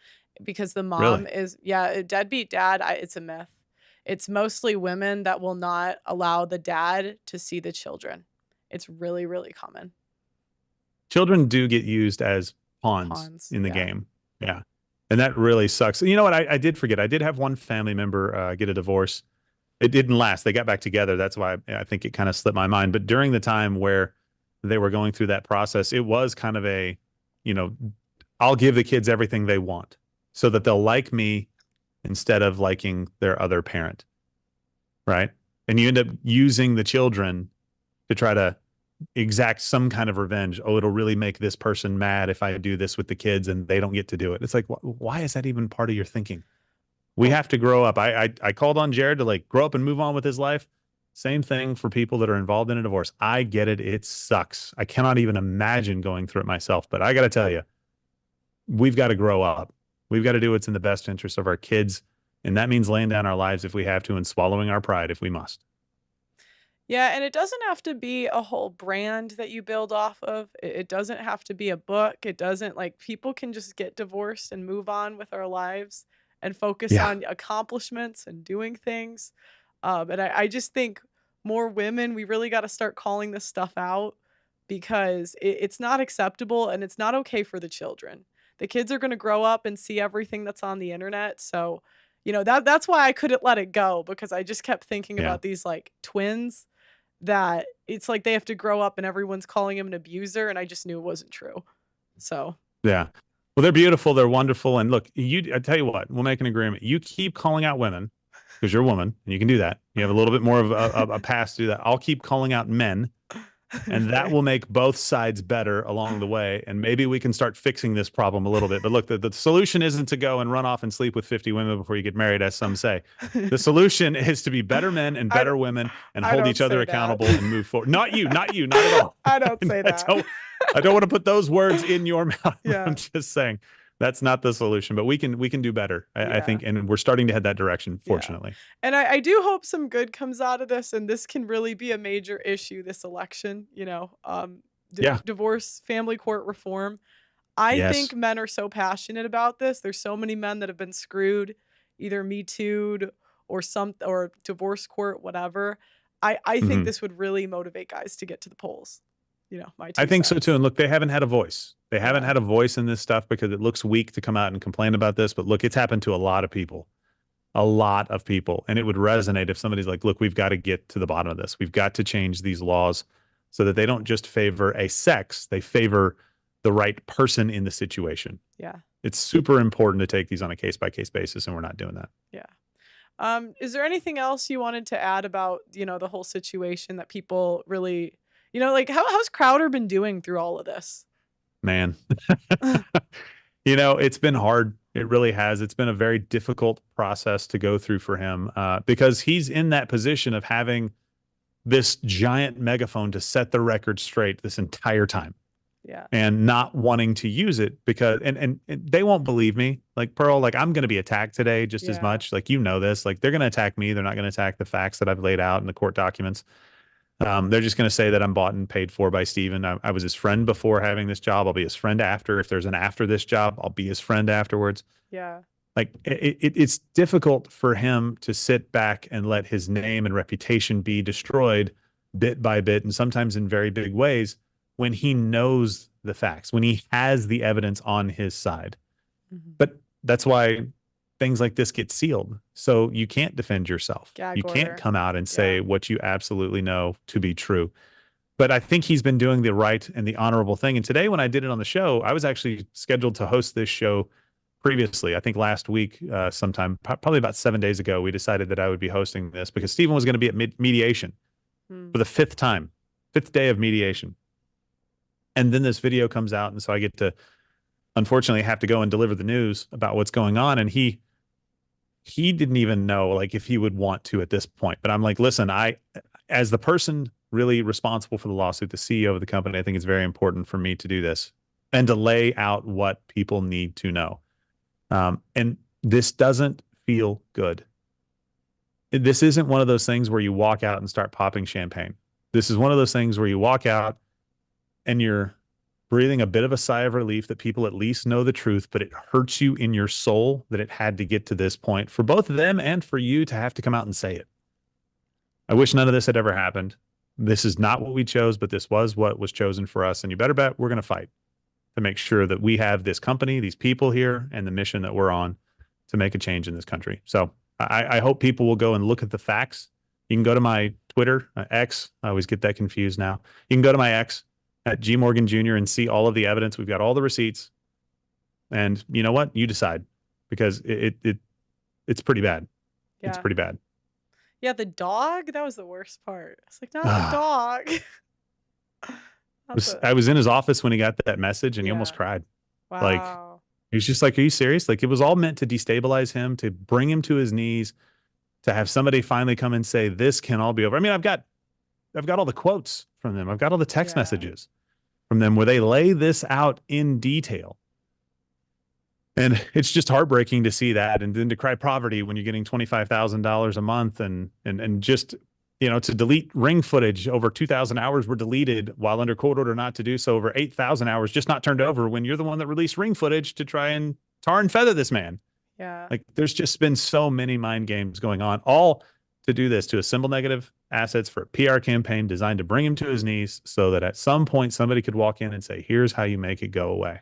because the mom Really? is, yeah, a deadbeat dad. It's a myth. It's mostly women that will not allow the dad to see the children. It's really, really common. Children do get used as pawns Pawns. in the Yeah. game. Yeah. And that really sucks. You know what? I did forget. I did have one family member get a divorce. It didn't last. They got back together. That's why I think it kind of slipped my mind. But during the time where they were going through that process, it was kind of a, you know, I'll give the kids everything they want so that they'll like me instead of liking their other parent. Right. And you end up using the children to try to exact some kind of revenge. Oh, it'll really make this person mad if I do this with the kids and they don't get to do it. It's like, why is that even part of your thinking? We Well, have to grow up. I called on Jared to like grow up and move on with his life. Same thing for people that are involved in a divorce. I get it. It sucks. I cannot even imagine going through it myself. But I got to tell you, we've got to grow up. We've got to do what's in the best interest of our kids. And that means laying down our lives if we have to and swallowing our pride if we must. yeah, and it doesn't have to be a whole brand that you build off of. It doesn't have to be a book. It doesn't like people can just get divorced and move on with our lives and focus Yeah. on accomplishments and doing things. And I just think more women, we really got to start calling this stuff out because it's not acceptable and it's not okay for the children. The kids are going to grow up and see everything that's on the internet. So, that's why I couldn't let it go because I just kept thinking Yeah. about these like twins that it's like they have to grow up and everyone's calling him an abuser, and I just knew it wasn't true. So, Yeah. Well, they're beautiful. They're wonderful. And look, I tell you what, we'll make an agreement. You keep calling out women because you're a woman and you can do that. You have a little bit more of a pass to do that. I'll keep calling out men, and that okay. will make both sides better along the way. And maybe we can start fixing this problem a little bit. But look, the solution isn't to go and run off and sleep with 50 women before you get married, as some say. The solution is to be better men and I d better women and I hold don't each other say that. accountable and move forward. Not you, not at all. I don't say I that. don't, I don't want to put those words in your mouth. But I'm Yeah, just saying that's not the solution. But we can do better, I yeah, think, and we're starting to head that direction, yeah. fortunately. And I do hope some good comes out of this, and this can really be a major issue this election, Yeah. divorce, family court reform. I Yes. think men are so passionate about this. There's so many men that have been screwed, either Me Too'd or divorce court, whatever. I think Mhm. this would really motivate guys to get to the polls. My I two think so too. cents. And look, they haven't had a voice. They haven't Yeah. had a voice in this stuff because it looks weak to come out and complain about this. But look, it's happened to a lot of people, a lot of people. And it would resonate if somebody's like, look, we've got to get to the bottom of this. We've got to change these laws so that they don't just favor a sex, they favor the right person in the situation. Yeah. It's super important to take these on a case by case basis. And we're not doing that. Yeah. Is there anything else you wanted to add about, the whole situation that people really, like how's Crowder been doing through all of this? Man, it's been hard. It really has. It's been a very difficult process to go through for him because he's in that position of having this giant megaphone to set the record straight this entire time Yeah. and not wanting to use it because and they won't believe me. Like Pearl, like I'm going to be attacked today just as Yeah. much. Like this. Like they're going to attack me. They're not going to attack the facts that I've laid out in the court documents. They're just going to say that I'm bought and paid for by Steven. I was his friend before having this job. I'll be his friend after. If there's an after this job, I'll be his friend afterwards. Yeah. Like it's difficult for him to sit back and let his name and reputation be destroyed bit by bit and sometimes in very big ways when he knows the facts, when he has the evidence on his side. Mhm. But that's why things like this get sealed. So you can't defend yourself. Gag You can't order. come out and Yeah. say what you absolutely know to be true. But I think he's been doing the right and the honorable thing. And today, when I did it on the show, I was actually scheduled to host this show previously. I think last week, sometime, probably about 7 days ago, we decided that I would be hosting this because Stephen was going to be at mediation Hmm. for the fifth day of mediation. And then this video comes out. And so I get to, unfortunately, have to go and deliver the news about what's going on. And he didn't even know like if he would want to at this point. But I'm like, listen, as the person really responsible for the lawsuit, the CEO of the company, I think it's very important for me to do this and to lay out what people need to know. And this doesn't feel good. This isn't one of those things where you walk out and start popping champagne. This is one of those things where you walk out and you're breathing a bit of a sigh of relief that people at least know the truth, but it hurts you in your soul that it had to get to this point for both of them and for you to have to come out and say it. I wish none of this had ever happened. This is not what we chose, but this was what was chosen for us. And you better bet we're going to fight to make sure that we have this company, these people here, and the mission that we're on to make a change in this country. So I hope people will go and look at the facts. You can go to my Twitter, X. I always get that confused now. You can go to my X at G Morgan Jr. and see all of the evidence. We've got all the receipts. And you know what? You decide, because it's pretty bad. Yeah. It's pretty bad. Yeah, the dog, that was the worst part. It's like, not the dog. I was in his office when he got that message, and he almost cried. Wow. Like, he was just like, are you serious? Like, it was all meant to destabilize him, to bring him to his knees, to have somebody finally come and say, this can all be over. I mean, I've got all the quotes from them. I've got all the text messages from them where they lay this out in detail. And it's just heartbreaking to see that, and then to cry poverty when you're getting $25,000 a month, and just, you know, to delete ring footage. Over 2,000 hours were deleted while under court order not to do so. Over 8,000 hours just not turned over when you're the one that released ring footage to try and tar and feather this man. Yeah. Like, there's just been so many mind games going on, all to do this, to assemble negative assets for a PR campaign designed to bring him to his knees so that at some point somebody could walk in and say, here's how you make it go away.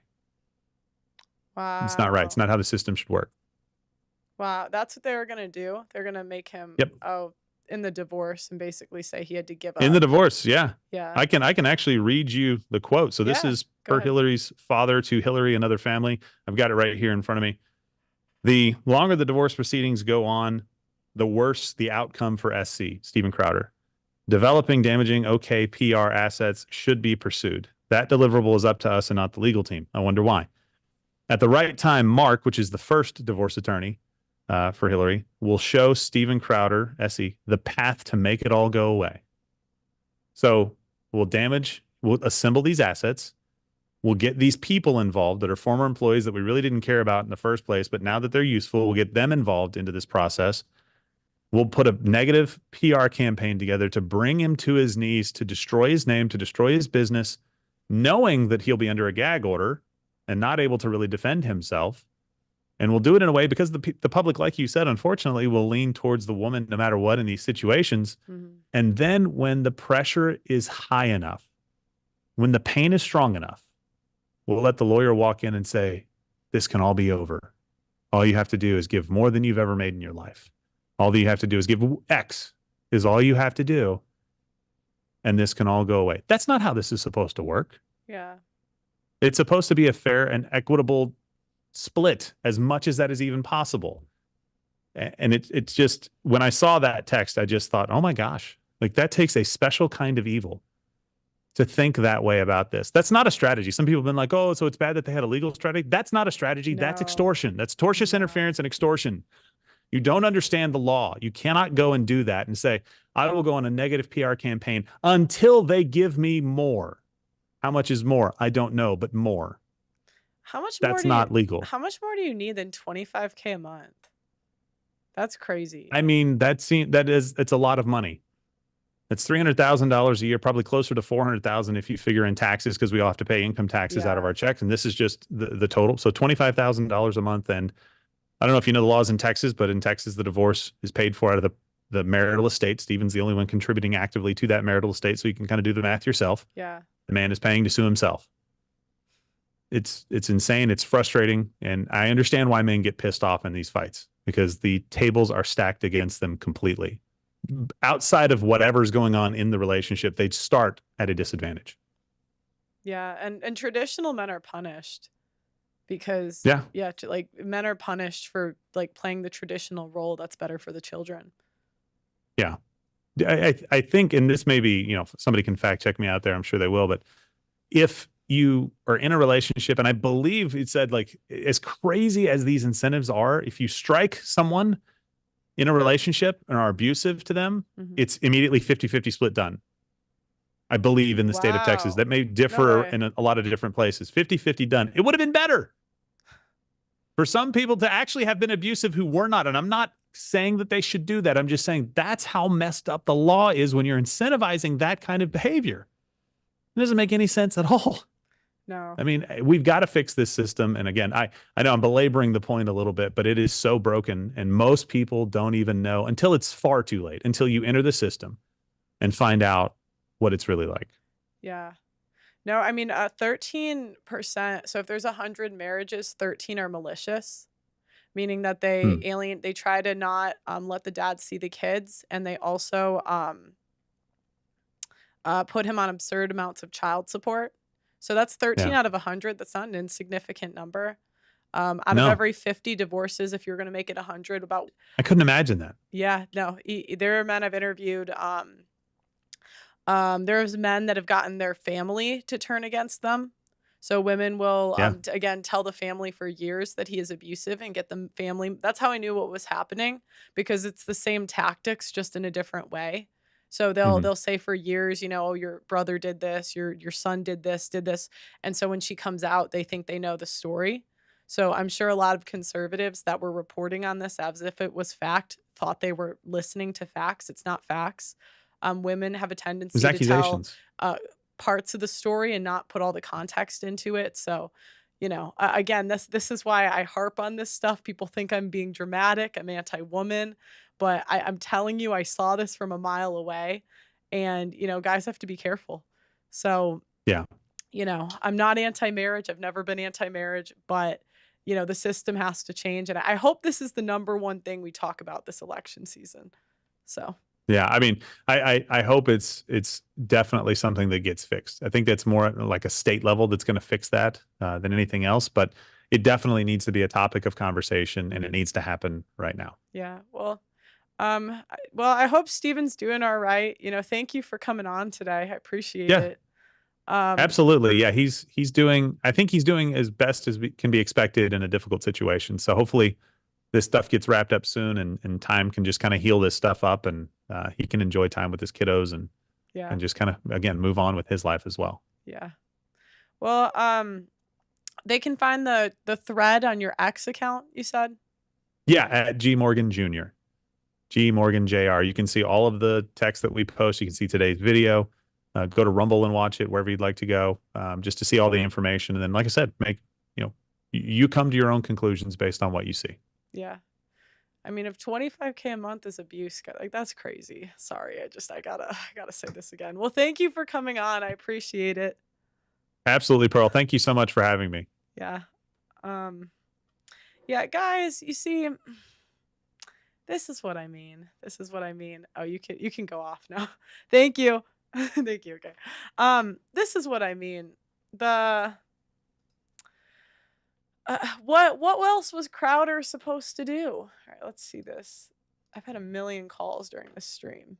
Wow. It's not right. It's not how the system should work. Wow. That's what they were going to do. They're going to make him in the divorce and basically say he had to give up. In the divorce, yeah. Yeah. I can actually read you the quote. So this is per Hillary's father to Hillary and other family. I've got it right here in front of me. The longer the divorce proceedings go on, the worse the outcome for SC, Steven Crowder. Developing damaging OK PR assets should be pursued. That deliverable is up to us and not the legal team. I wonder why. At the right time, Mark, which is the first divorce attorney for Hillary, will show Steven Crowder, SE, the path to make it all go away. So we'll assemble these assets. We'll get these people involved that are former employees that we really didn't care about in the first place, but now that they're useful, we'll get them involved into this process. We'll put a negative PR campaign together to bring him to his knees, to destroy his name, to destroy his business, knowing that he'll be under a gag order and not able to really defend himself. And we'll do it in a way, because the public, like you said, unfortunately, will lean towards the woman no matter what in these situations. Mm-hmm. And then when the pressure is high enough, when the pain is strong enough, we'll let the lawyer walk in and say, this can all be over. All you have to do is give more than you've ever made in your life. All that you have to do is give X is all you have to do. And this can all go away. That's not how this is supposed to work. Yeah. It's supposed to be a fair and equitable split, as much as that is even possible. And it's just, when I saw that text, I just thought, oh my gosh, like, that takes a special kind of evil to think that way about this. That's not a strategy. Some people have been like, oh, so it's bad that they had a legal strategy. That's not a strategy. No. That's extortion. That's tortious interference and extortion. You don't understand the law. You cannot go and do that and say, I will go on a negative PR campaign until they give me more. How much is more? I don't know, but more. How much more? That's not legal. How much more do you need than $25K a month? That's crazy. I mean, it's a lot of money. It's $300,000 a year, probably closer to $400,000 if you figure in taxes, because we all have to pay income taxes out of our checks. And this is just the total. So $25,000 a month. And I don't know if you know the laws in Texas, but in Texas, the divorce is paid for out of the marital estate. Steven's the only one contributing actively to that marital estate. So you can kind of do the math yourself. Yeah. The man is paying to sue himself. It's insane. It's frustrating. And I understand why men get pissed off in these fights, because the tables are stacked against them completely. Outside of whatever's going on in the relationship, they'd start at a disadvantage. Yeah. And traditional men are punished because, like, men are punished for, like, playing the traditional role that's better for the children. Yeah. I think, and this may be, you know, somebody can fact check me out there. I'm sure they will. But if you are in a relationship, and I believe it said, like, as crazy as these incentives are, if you strike someone in a relationship and are abusive to them, it's immediately 50-50 split done. I believe in the state of Texas. That may differ in a lot of different places. 50-50 done. It would have been better for some people to actually have been abusive who were not. And I'm not saying that they should do that. I'm just saying that's how messed up the law is when you're incentivizing that kind of behavior. It doesn't make any sense at all. No. I mean, we've got to fix this system. And again, I know I'm belaboring the point a little bit, but it is so broken. And most people don't even know until it's far too late, until you enter the system and find out what it's really like. Yeah. No, I mean, 13%. So if there's 100 marriages, 13 are malicious, meaning that Hmm. they try to not let the dad see the kids, and they also put him on absurd amounts of child support. So that's 13 Yeah. out of 100. That's not an insignificant number. Out of No, every 50 divorces, if you're going to make it 100, about I couldn't imagine that. yeah, no, there are men I've interviewed. There's men that have gotten their family to turn against them. So women will, Yeah. again, tell the family for years that he is abusive and get the family. That's how I knew what was happening, because it's the same tactics, just in a different way. So Hmm. they'll say for years, you know, oh, your brother did this, your son did this, and so when she comes out, they think they know the story. So I'm sure a lot of conservatives that were reporting on this as if it was fact thought they were listening to facts. It's not facts. Women have a There's tendency to tell accusations. uh, parts of the story and not put all the context into it. So, you know, again, this is why I harp on this stuff. People think I'm being dramatic, I'm anti-woman, but I'm telling you, I saw this from a mile away, and you know, guys have to be careful. So, Yeah. you know, I'm not anti-marriage. I've never been anti-marriage, but you know, the system has to change, and I hope this is the number one thing we talk about this election season. So, Yeah, I mean, I hope it's definitely something that gets fixed. I think that's more like a state level that's going to fix that than anything else. But it definitely needs to be a topic of conversation, and it needs to happen right now. yeah. Well, I hope Steven's doing all right. You know, thank you for coming on today. I appreciate Yeah, it. Um, absolutely. Yeah, he's doing. I think he's doing as best as can be expected in a difficult situation. So hopefully, this stuff gets wrapped up soon, and time can just kind of heal this stuff up, and he can enjoy time with his kiddos yeah, and just kind of again move on with his life as well. yeah. Well, they can find the thread on your X account, you said? Yeah, at G Morgan Jr. G Morgan Jr. You can see all of the text that we post. You can see today's video. Go to Rumble and watch it wherever you'd like to go, just to see all the information. And then, like I said, make you come to your own conclusions based on what you see. Yeah. I mean, if 25K a month is abuse, like that's crazy. Sorry, I gotta say this again. Well, thank you for coming on. I appreciate it. Absolutely, Pearl. Thank you so much for having me. Yeah. Um, yeah, guys, you see, this is what I mean. This is what I mean. Oh, you can go off now. Thank you. Thank you. Okay. This is what I mean. The what else was Crowder supposed to do? All right, let's see this. I've had a million calls during this stream.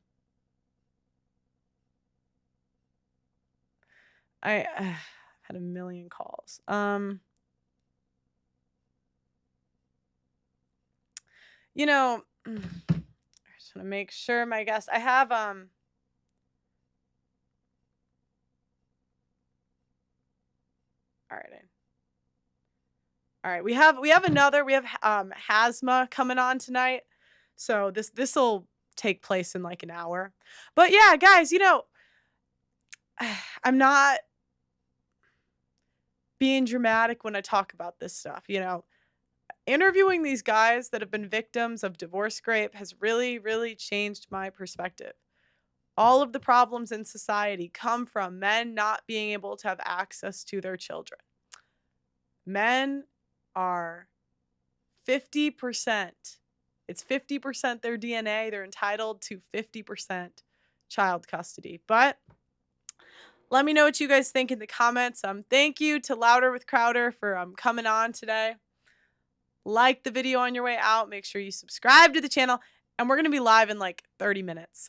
I had a million calls. You know, I just want to make sure my guest. I have All right. All right. We have Hazma coming on tonight. So this'll take place in like an hour. But yeah, guys, you know, I'm not being dramatic when I talk about this stuff, you know. Interviewing these guys that have been victims of divorce rape has really, really changed my perspective. All of the problems in society come from men not being able to have access to their children. Men are 50%. It's 50% their DNA. They're entitled to 50% child custody. But let me know what you guys think in the comments. Thank you to Louder with Crowder for coming on today. Like the video on your way out. Make sure you subscribe to the channel. And we're going to be live in like 30 minutes.